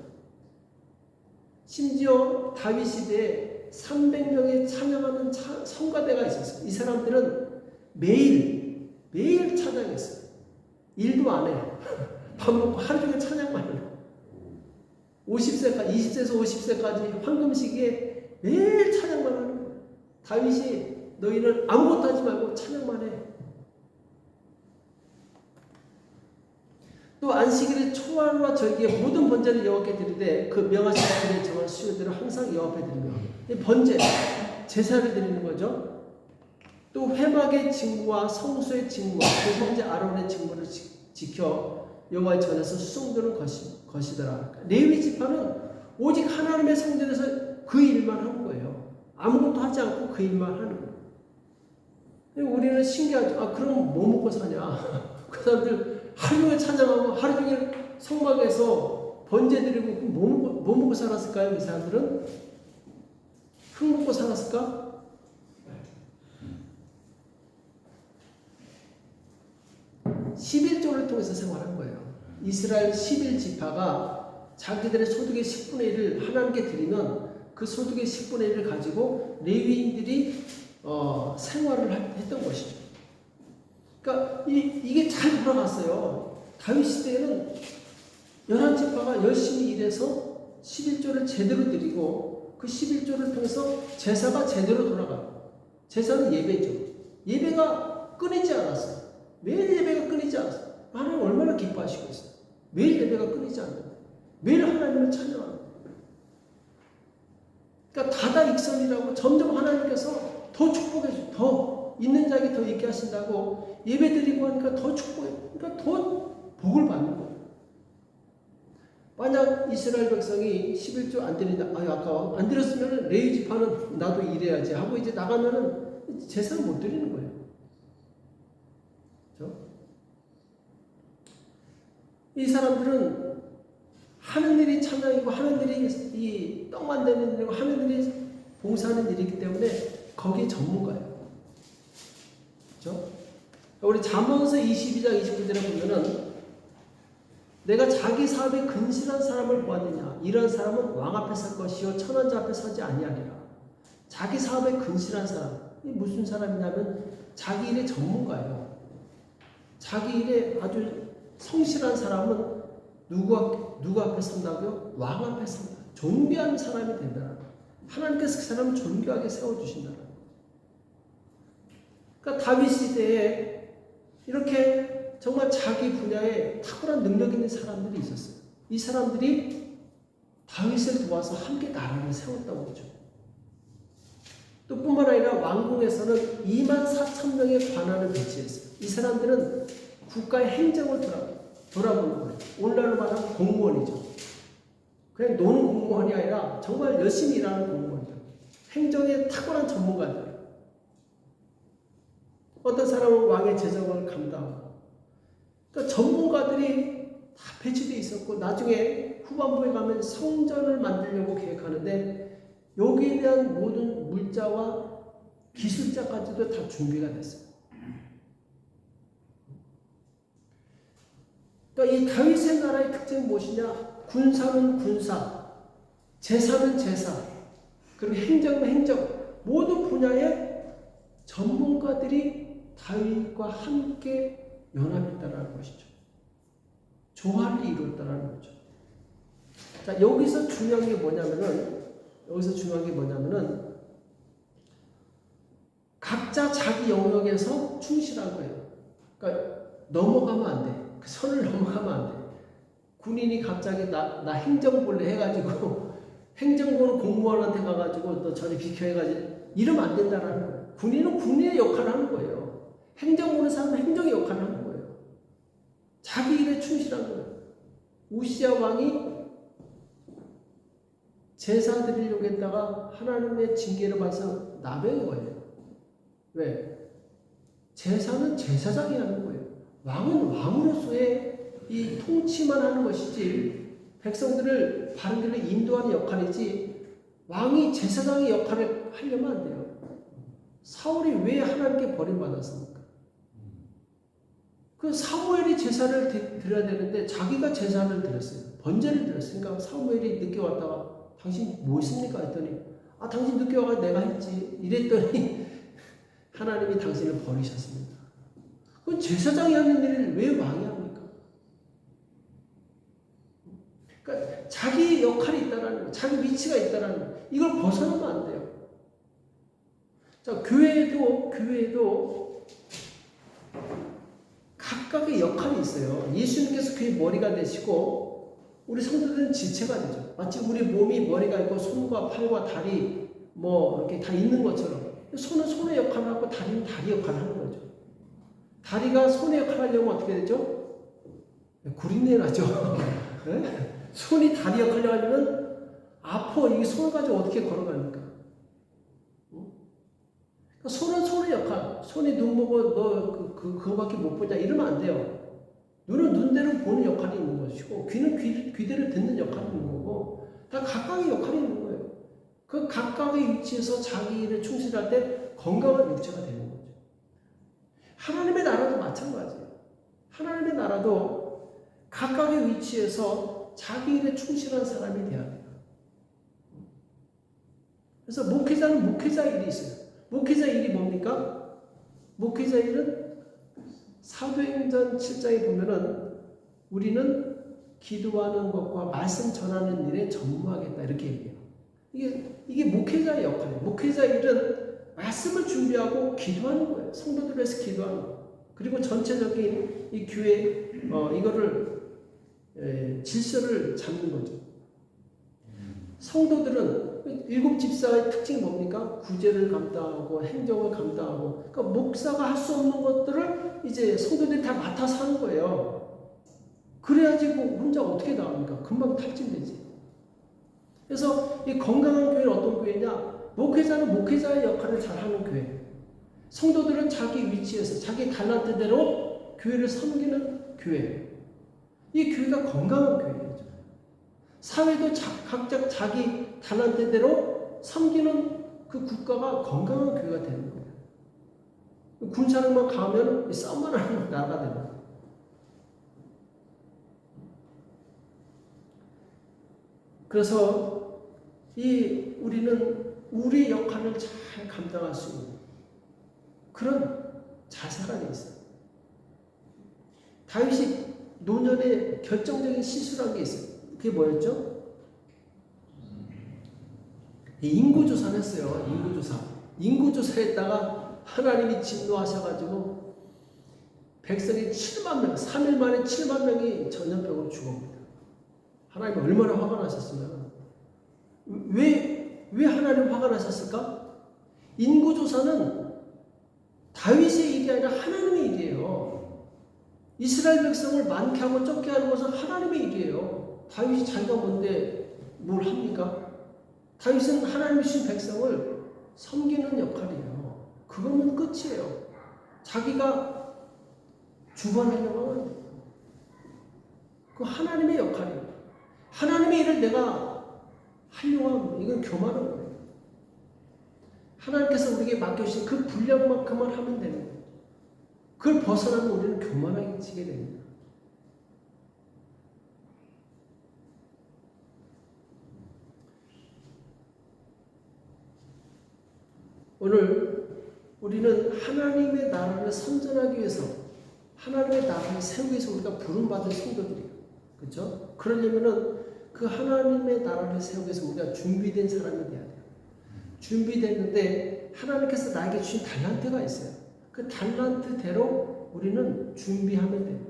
심지어 다윗 시대에 300명의 찬양하는 성가대가 있었어요. 이 사람들은 매일 찬양했어요. 일도 안 해요. 밥 먹고 하루 종일 찬양만 해요. 20세에서 50세까지 황금 시기에 매일 찬양만 하는 거예요. 다윗이 너희는 아무것도 하지 말고 찬양만 해. 또 안식일의 초하루와 절기의 모든 번제를 여호와께 드리되 그 명하신 날에 정한 수요대로 항상 여호와 앞에 드리며, 이 번제, 제사를 드리는 거죠. 또 회막의 직무와 성소의 직무와 그 형제 아론의 직무를 지켜 여호와의 전에서 수송드는 것이더라. 레위 지파는 오직 하나님의 성전에서 그 일만 하는 거예요. 아무것도 하지 않고 그 일만 하는 거예요. 우리는 신기하죠. 그럼 뭐 먹고 사냐? 그 사람들 하루 종일 찬양하고 하루 종일 성막에서 번제 드리고 뭐 먹고 살았을까요? 이 사람들은 흙 먹고 살았을까? (11조를) 통해서 생활한 거예요. 이스라엘 11지파가 자기들의 소득의 10분의 1을 하나님께 드리면 그 소득의 10분의 1을 가지고 레위인들이 생활을 했던 것이죠. 그러니까 이게 잘 돌아갔어요. 다윗 시대에는 11지파가 열심히 일해서 11조를 제대로 드리고 그 11조를 통해서 제사가 제대로 돌아가요. 제사는 예배죠. 예배가 끊이지 않았어요. 매일 예배가 끊이지 않았어요. 하나님 얼마나 기뻐하시고 있어요. 매일 예배가 끊이지 않는다. 매일 하나님을 찬양합니다. 그러니까 다다익선이라고 점점 하나님께서 더 축복해줘. 더 있는 자에게 더 있게 하신다고 예배 드리고 하니까 더 축복해. 그러니까 더 복을 받는 거예요. 만약 이스라엘 백성이 11조 안 드린다. 아까워. 안 드렸으면 레위 지파는 나도 일해야지 하고 이제 나가면은 제사를 못 드리는 거예요. 그렇죠? 이 사람들은 하는 일이 찬양이고 하는 일이 이 떡 만드는 일이고 하는 일이 봉사하는 일이기 때문에 거기에 전문가예요. 그렇죠? 우리 잠언서 22장 29절에 보면은 내가 자기 사업에 근실한 사람을 보았느냐? 이런 사람은 왕 앞에 설 것이요 천한자 앞에 서지 아니하리라. 자기 사업에 근실한 사람. 이 무슨 사람이냐면 자기 일의 전문가예요. 자기 일에 아주 성실한 사람은 누구 앞에 선다고요? 왕 앞에 선다. 존귀한 사람이 된다. 하나님께서 그 사람을 존귀하게 세워주신다. 그러니까 다윗 시대에 이렇게 정말 자기 분야에 탁월한 능력 있는 사람들이 있었어요. 이 사람들이 다윗을 도와서 함께 나라를 세웠다고 그러죠. 또 뿐만 아니라 왕궁에서는 24,000명의 관원을 배치했어요. 이 사람들은 국가의 행정을 돌아보는 거예요. 오늘날로 말하면 공무원이죠. 그냥 노는 공무원이 아니라 정말 열심히 일하는 공무원이죠. 행정에 탁월한 전문가들. 어떤 사람은 왕의 재정을 감당하고, 그러니까 전문가들이 다 배치되어 있었고, 나중에 후반부에 가면 성전을 만들려고 계획하는데 여기에 대한 모든 물자와 기술자까지도 다 준비가 됐어요. 그러니까 이 다윗의 나라의 특징은 무엇이냐? 군사는 군사, 제사는 제사, 그리고 행정은 행정, 모든 분야의 전문가들이 다윗과 함께 연합했다는 것이죠. 조화를 이루었다는 거죠. 자, 여기서 중요한 게 뭐냐면은 각자 자기 영역에서 충실한 거예요. 그러니까 넘어가면 안 돼. 그 선을 넘어가면 안 돼. 군인이 갑자기 나 행정볼래 해가지고 행정부는 공무원한테 가가지고 너 저리 비켜 해가지고 이러면 안 된다는 거예요. 군인은 군인의 역할을 하는 거예요. 행정부는 사람은 행정의 역할을 하는 거예요. 자기 일에 충실한 거예요. 우시야 왕이 제사 드리려고 했다가 하나님의 징계를 받아서 나병인 거예요. 왜? 제사는 제사장이 하는 거예요. 왕은 왕으로서의 이 통치만 하는 것이지 백성들을 바른 길로 인도하는 역할이지 왕이 제사장의 역할을 하려면 안 돼요. 사울이 왜 하나님께 버림받았습니까? 그 사무엘이 제사를 드려야 되는데 자기가 제사를 드렸어요. 번제를 드렸으니까 사무엘이 늦게 왔다가 당신 뭐 했습니까? 했더니 당신 늦게 와가 내가 했지. 이랬더니 하나님이 당신을 버리셨습니다. 그건 제사장이 하는 일을 왜 왕이 합니까? 그러니까 자기 역할이 있다라는 거, 자기 위치가 있다라는 거, 이걸 벗어나면 안 돼요. 자, 교회에도 각각의 역할이 있어요. 예수님께서 그의 머리가 되시고 우리 성도들은 지체가 되죠. 마치 우리 몸이 머리가 있고 손과 팔과 다리 뭐 이렇게 다 있는 것처럼 손은 손의 역할을 하고 다리는 다리 역할을 하는 거죠. 다리가 손의 역할을 하려면 어떻게 되죠? 구린내 나죠. 네? 손이 다리 역할을 하려면 아파. 이게 손을 가지고 어떻게 걸어갑니까? 그러니까 손은 손의 역할. 손이 눈 보고 너 그거밖에 못 보냐 이러면 안 돼요. 눈은 눈대로 보는 역할이 있는 것이고 귀는 귀대로 듣는 역할이 있는 거고 다 각각의 역할이 있는 거예요. 그 각각의 위치에서 자기 일에 충실할 때 건강한 육체가 되는 거죠. 하나님의 나라도 마찬가지예요. 하나님의 나라도 각각의 위치에서 자기 일에 충실한 사람이 돼야 돼요. 그래서 목회자는 목회자 일이 있어요. 목회자 일이 뭡니까? 목회자 일은 사도행전 7장에 보면은 우리는 기도하는 것과 말씀 전하는 일에 전무하겠다 이렇게 얘기해요. 이게 목회자의 역할이에요. 목회자 일은 말씀을 준비하고 기도하는 거예요. 성도들을 위해서 기도하는 거예요. 그리고 전체적인 이 교회 이거를 질서를 잡는 거죠. 성도들은 일곱 집사의 특징이 뭡니까? 구제를 감당하고 행정을 감당하고 그러니까 목사가 할 수 없는 것들을 이제 성도들이 다 맡아서 하는 거예요. 그래야지 뭐 혼자 어떻게 나옵니까? 금방 탈진되지. 그래서 이 건강한 교회는 어떤 교회냐? 목회자는 목회자의 역할을 잘하는 교회. 성도들은 자기 위치에서 자기 달란트대로 교회를 섬기는 교회. 이 교회가 건강한 교회예요. 사회도 각자 자기 달란트대로 섬기는 그 국가가 건강한 교회가 되는 거예요. 군사력만 가면 싸움만 하는 나라가 되는 거예요. 그래서 우리는 우리 역할을 잘 감당할 수 있는 그런 자세가 돼 있어요. 다윗이 노년에 결정적인 실수란 게 있어요. 그게 뭐였죠? 인구조사를 했어요. 인구조사했다가 하나님이 진노하셔가지고 백성이 7만 명, 3일 만에 7만 명이 전염병으로 죽어옵니다. 하나님이 얼마나 화가 나셨으면 왜 하나님 화가 나셨을까? 인구조사는 다윗의 일이 아니라 하나님의 일이에요. 이스라엘 백성을 많게 하고 적게 하는 것은 하나님의 일이에요. 다윗이 자기가 뭔데 뭘 합니까? 다윗은 하나님이 주신 백성을 섬기는 역할이에요. 그거면 끝이에요. 자기가 주관하려고 하면 돼요. 그 하나님의 역할이에요. 하나님의 일을 내가 하려고 하면 이건 교만한 거예요. 하나님께서 우리에게 맡겨주신 그 분량만큼만 하면 되는 거예요. 그걸 벗어나면 우리는 교만해지게 됩니다. 오늘 우리는 하나님의 나라를 선전하기 위해서, 하나님의 나라를 세우기 위해서 우리가 부름받은 성도들이에요. 그렇죠? 그러려면은 그 하나님의 나라를 세우기 위해서 우리가 준비된 사람이 돼야 돼요. 준비됐는데 하나님께서 나에게 주신 달란트가 있어요. 그 달란트대로 우리는 준비하면 돼요.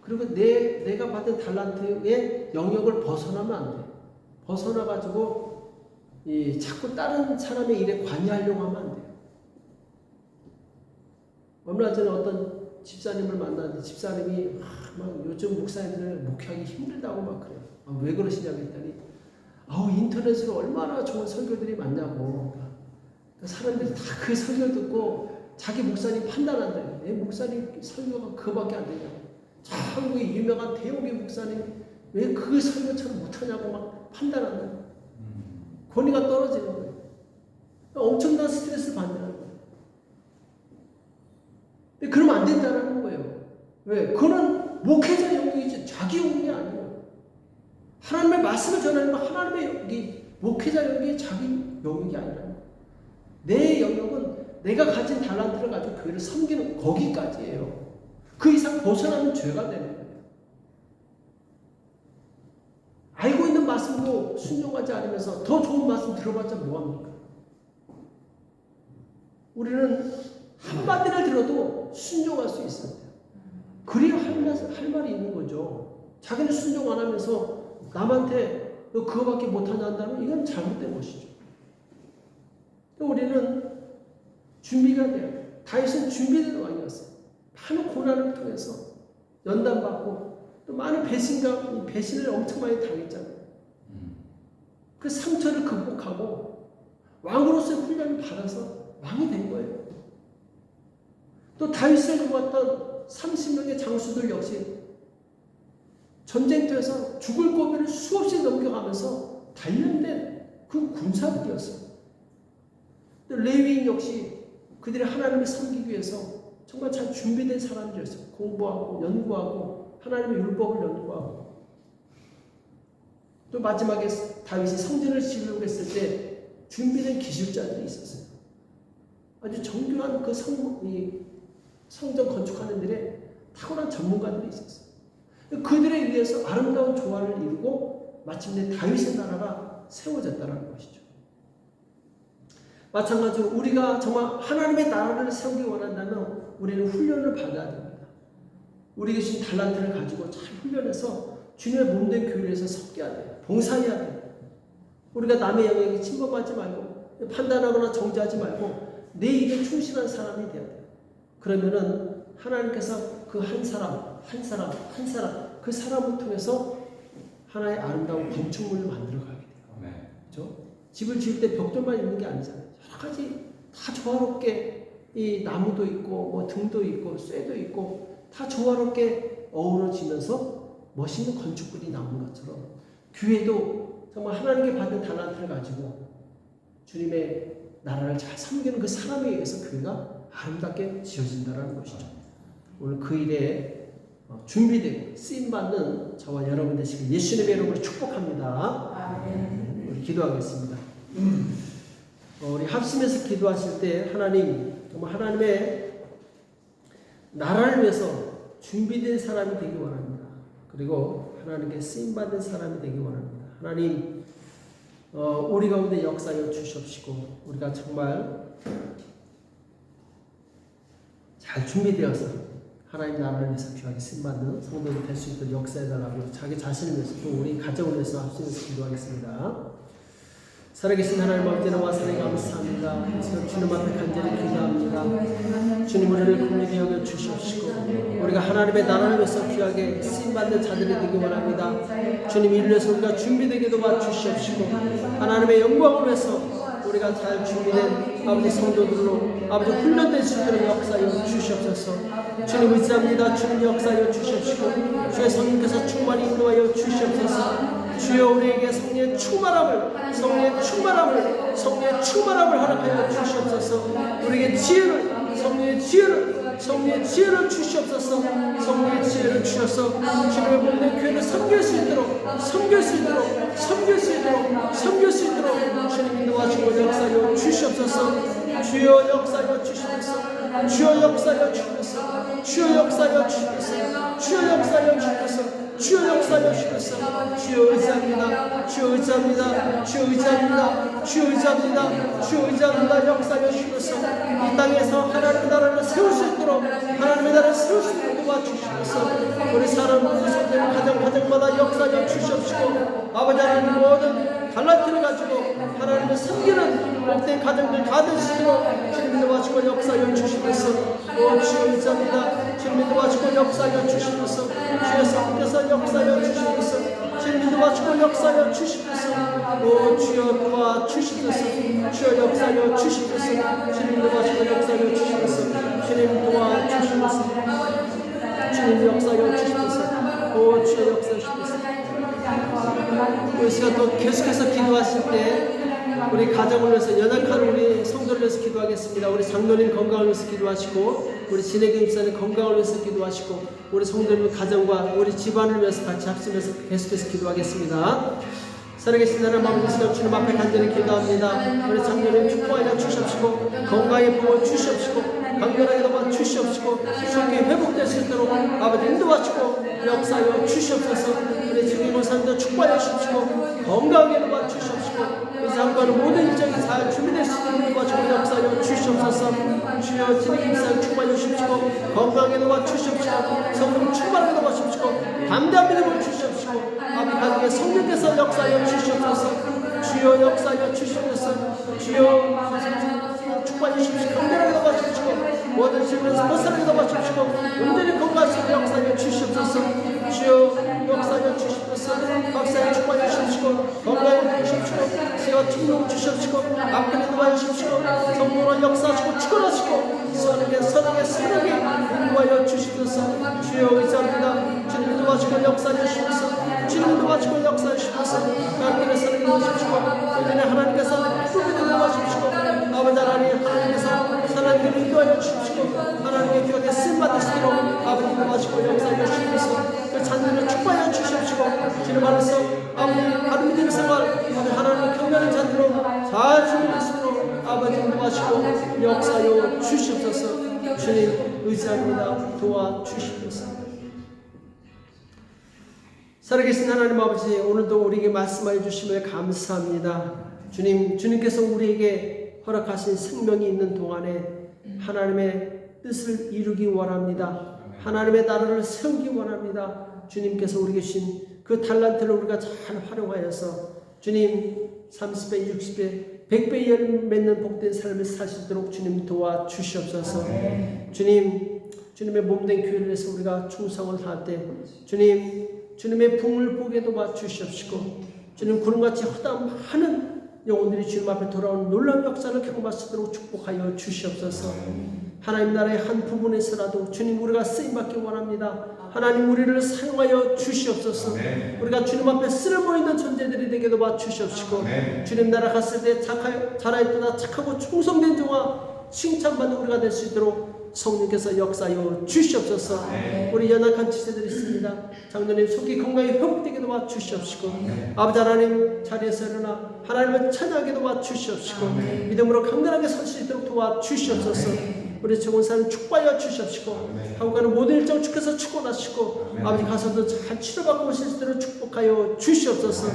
그리고 내가 받은 달란트의 영역을 벗어나면 안 돼요. 벗어나가지고 자꾸 다른 사람의 일에 관여하려고 하면 안 돼요. 얼마 전에 어떤 집사님을 만났는데 집사님이 막 요즘 목사님들 목회하기 힘들다고 막 그래요. 왜 그러시냐고 했더니 인터넷으로 얼마나 좋은 설교들이 많냐고. 사람들이 다 그 설교 듣고 자기 목사님 판단한다요. 내 목사님 설교가 그거밖에 안 되냐고. 저 한국의 유명한 대형의 목사님 왜 그 설교처럼 못하냐고 막 판단한다고. 권위가 떨어지는 거예요. 엄청난 스트레스를 받는 거예요. 근데 그러면 안 된다는 거예요. 왜? 그거는 목회자 영역이지 자기 영역이 아니에요. 하나님의 말씀을 전하는 건 하나님의 영역이, 목회자 영역이 자기 영역이 아니라는 거예요. 내 영역은 내가 가진 달란트를 가지고 교회를 섬기는 거기까지예요. 그 이상 벗어나면 죄가 되는 거예요. 알고 있는 말씀도 순종하지 않으면서 더 좋은 말씀 들어봤자 뭐합니까? 우리는 한마디를 들어도 순종할 수 있어야 돼요. 그래야 할 말이 있는 거죠. 자기는 순종 안 하면서 남한테 너 그거밖에 못하냐 한다면 이건 잘못된 것이죠. 우리는 준비가 돼요. 다윗은 준비된 왕이었어요. 많은 고난을 통해서 연단받고 또 많은 배신을 엄청 많이 당했잖아요. 그 상처를 극복하고 왕으로서의 훈련을 받아서 왕이 된 거예요. 또 다윗을 도왔던 30명의 장수들 역시 전쟁터에서 죽을 고비를 수없이 넘겨가면서 단련된 그 군사들이었어요. 또 레위인 역시 그들이 하나님을 섬기기 위해서 정말 잘 준비된 사람들이었어요. 공부하고 연구하고 하나님의 율법을 연구하고. 또 마지막에 다윗이 성전을 지으려고 했을 때 준비된 기술자들이 있었어요. 아주 정교한 그 성전 건축하는 일에 탁월한 전문가들이 있었어요. 그들에 의해서 아름다운 조화를 이루고 마침내 다윗의 나라가 세워졌다는 것이죠. 마찬가지로 우리가 정말 하나님의 나라를 세우기 원한다면 우리는 훈련을 받아야 됩니다. 우리에게 주신 달란트를 가지고 잘 훈련해서 주님의 몸된 교회에서 섬겨야 돼요. 봉사해야 돼요. 우리가 남의 영역에 침범하지 말고 판단하거나 정죄하지 말고 내 일에 충실한 사람이 되어야 돼요. 그러면은 하나님께서 그 한 사람 그 사람을 통해서 하나의 아름다운 건축물을 만들어 가게 돼요. 그렇죠? 집을 지을 때 벽돌만 있는 게 아니잖아요. 여러 가지 다 조화롭게 이 나무도 있고 뭐 등도 있고 쇠도 있고 다 조화롭게 어우러지면서 멋있는 건축물이 나오는 것처럼 교회도 정말 하나님께 받은 달란트를 가지고 주님의 나라를 잘 섬기는 그 사람에 의해서 교회가 아름답게 지어진다는 것이죠. 오늘 그 일에 준비되고 쓰임받는 저와 여러분 되시길 예수님의 이름으로 축복합니다. 우리 기도하겠습니다. 우리 합심해서 기도하실 때 하나님, 정말 하나님의 나라를 위해서 준비된 사람이 되기 원합니다. 그리고 하나님께 쓰임받는 사람이 되기 원합니다. 하나님, 우리 가운데 역사여 주시옵시고 우리가 정말 잘 준비되어서 하나님 나라를 위해서 귀하게 쓰임받는 성도들 될 수 있도록 역사해달라고 자기 자신을 위해서 또 우리 가정을 위해서 합심해서 기도하겠습니다. 살아계신 하나님 아버지 나와서 감사합니다. 지금 주님 앞에 간절히 기도합니다. 주님 우리를 긍휼히 여겨 주시옵시고 우리가 하나님의 나라를 위해서 귀하게 쓰임받는 자들이 되기 원합니다. 주님 이를 위해서 우리가 준비되게 도와주시옵시고 하나님의 영광을 위해서 우리가 잘 준비된 아버지 성도들로 아버지 훈련된 수들의 역사여 주시옵소서. 주님 의지합니다. 주님 역사여 주시옵시고 주의 성령께서 충만히 인도하여 주시옵소서. 주여 우리에게 성령의 충만함을 허락하여 주시옵소서. 우리에게 성령의 지혜를 주시옵소서. 성령의 지혜를 주셔서 주님의 몸된 교회를 섬길 수 있도록 주님이 도와주고 역사여 주시옵소서. 주여 역사여 주시옵소서. 주여 역사여 주옵소서. 주여 역사여 주옵소서. 주여 역사여 주옵소서. 주여 역사여 주옵소서. 주여 의지합니다. 주여 의지합니다. 주여 의지합니다. 주여 의지합니다. 주여 의지합니다. 역사여 주옵소서. 이 땅에서 하나님의 나라를 세울 수 있도록 도와주시옵소서. 우리 사람 구성되는 가정마다 역사여 주시옵시고 아버지 하나님 모든 달란트를 가지고 하나님을 섬기는 복된 가정들 다 되시도록 주님 도와주고 역사여 주시옵소서. 주여 의지합니다. 주님 도와주고 역사여 주시옵소서. 주여 성께서 역사여 주시옵소서. 주님 도와주고 역사여 주시옵소서. 주여 도와주시옵소서. 주여 역사여 주시옵소서. 주님 도와주고 역사여 주시옵소서. 주님 도와주시옵소서. 주님 역사여 주시옵소서. 주여 역사여 주시옵소서. 우리 시간 또 계속해서 기도하실 때 우리 가정을 위해서 연약한 우리 성도를 위해서 기도하겠습니다. 우리 장로님 건강을 위해서 기도하시고 우리 진혜경 집사님 건강을 위해서 기도하시고 우리 성도님 가정과 우리 집안을 위해서 같이 합심해서 계속해서 기도하겠습니다. 살아계신 하나님 아버지 시간 주님 앞에 간절히 기도합니다. 우리 장로님 축복하여 주시옵시고 건강의 복을 주시옵시고 강건하게 도와 주시옵시고 쉽게 회복될 수 있도록 아버지 인도하시고 역사여 주시옵소서. 우리 주님 모사님도 축복하여 주시고 건강하게 도와 주시옵시고 이 장관은 모든 일정이 잘 준비될 수 있도록 도와주고 역사여 주시옵소서. 주여 진행 일상 축복하여 주시고 건강하게 도와 주시옵시고 성령 충만하게 도와 주시고 담대한 믿음을 주시옵시고 아버지 가정의 성령께서 역사여 주시옵소서. 주여 역사여 주시옵소서. 주여 축복하여 주시고 건강하게 도와 주시고 모든 질문에서 벗어나게 도와 주시고 온전히 건강할 수 있는 역사여 주시옵소서. 주여 역사여 주시옵소서. 박사여 축복하여 주시고 건강을 주시옵시고 시와 충동 주시옵시고 앞으로 도와 주시옵시고 성령으로 역사하시고 축원하시고 선하게 인도하여 주시옵소서. 주여 의지합니다. 주님이 도와주시고 역사하여 주시옵소서. 주님이 도와주시고 역사하여 주시옵소서. 하나님의 사랑을 도와주시고 우리는 하나님께서 풀게 도와주시고 아버지 하나님께서 하나님을 인도하여 주시고 하나님의 귀하게 쓰임받을 수 있도록 아버지 도와주시고 역사하여 주시옵소서. 그 자녀를 축복하여 주시옵시고 주님 안에서 아버지 바른 믿음 생활 하나님의 경건한 자녀로 잘 준비될 수 있도록 아버지 도와주시고 역사하여 주시옵소서. 주님 의지합니다. 도와주시옵소서. 살아계신 하나님 아버지 오늘도 우리에게 말씀하여 주심을 감사합니다. 주님께서 우리에게 허락하신 생명이 있는 동안에 하나님의 뜻을 이루기 원합니다. 하나님의 나라를 세우기 원합니다. 주님께서 우리에게 주신 그 달란트를 우리가 잘 활용하여서 주님 30배, 60배, 100배 열 맺는 복된 삶을 사시도록 주님 도와주시옵소서. 주님의 몸된 교회를 위해서 우리가 충성을 할 때 주님의 붕을 보게 도와주시옵시고 주님 구름같이 허다 많은 영혼들이 주님 앞에 돌아오는 놀라운 역사를 경험할 수 있도록 축복하여 주시옵소서. 하나님 나라의 한 부분에서라도 주님 우리가 쓰임받기 원합니다. 하나님 우리를 사용하여 주시옵소서. 우리가 주님 앞에 쓸모 있는 존재들이 되게 도와주시옵시고 주님 나라 갔을 때 자라있도다 착하고 충성된 자와 칭찬받는 우리가 될 수 있도록 성령께서 역사하여 주시옵소서. 우리 연약한 지체들이 있습니다. 장로님 속이 건강히 회복되게 도와주시옵시고 아버지 하나님 자리에서 일어나 하나님을 찬양하게 도와주시옵시고 믿음으로 강건하게 설 수 있도록 도와주시옵소서. 우리 정원사님 축복하여 주시옵시고 하고 가는 모든 일정 축해서 축원하시고 아버지 가서도 잘 치료받고 오실 수 있도록 축복하여 주시옵소서.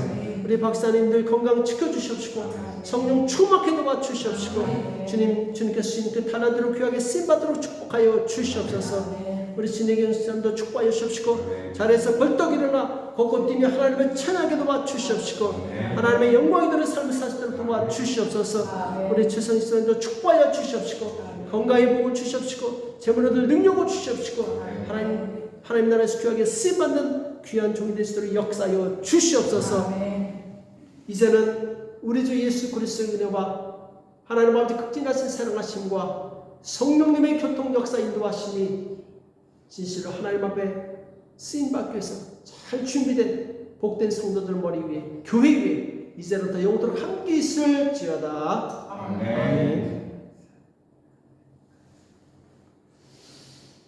우리 박사님들 건강 지켜주시옵시고 성령 충만하게 도와주시옵시고 주님께서 주신 그 달란트로 귀하게 쓰임받도록 축복하여 주시옵소서. 우리 진혜경 시장도 축복하여 주시옵시고 자리에서 벌떡 일어나 곳곳 뛰며 하나님을 찬양하게 도와주시옵시고 하나님의 영광이 되는 삶을 사시도록 도와주시옵소서. 우리 최성희 시장도 축복하여 주시옵시고 건강의 복을 주시옵시고 재물을 능력을 주시옵시고 하나님 나라에서 귀하게 쓰임받는 귀한 종이 되시도록 역사하여 주시옵소서. 이제는 우리 주 예수 그리스도의 은혜와 하나님 아버지 극진하신 사랑하심과 성령님의 교통 역사 인도하심이 진실로 하나님 앞에 쓰임받기 위해서 잘 준비된 복된 성도들 머리 위에 교회 위에 이제부터 영원토록 함께 있을지어다. 아멘.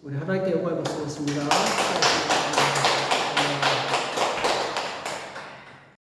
우리 하나님께 영광을 받습니다.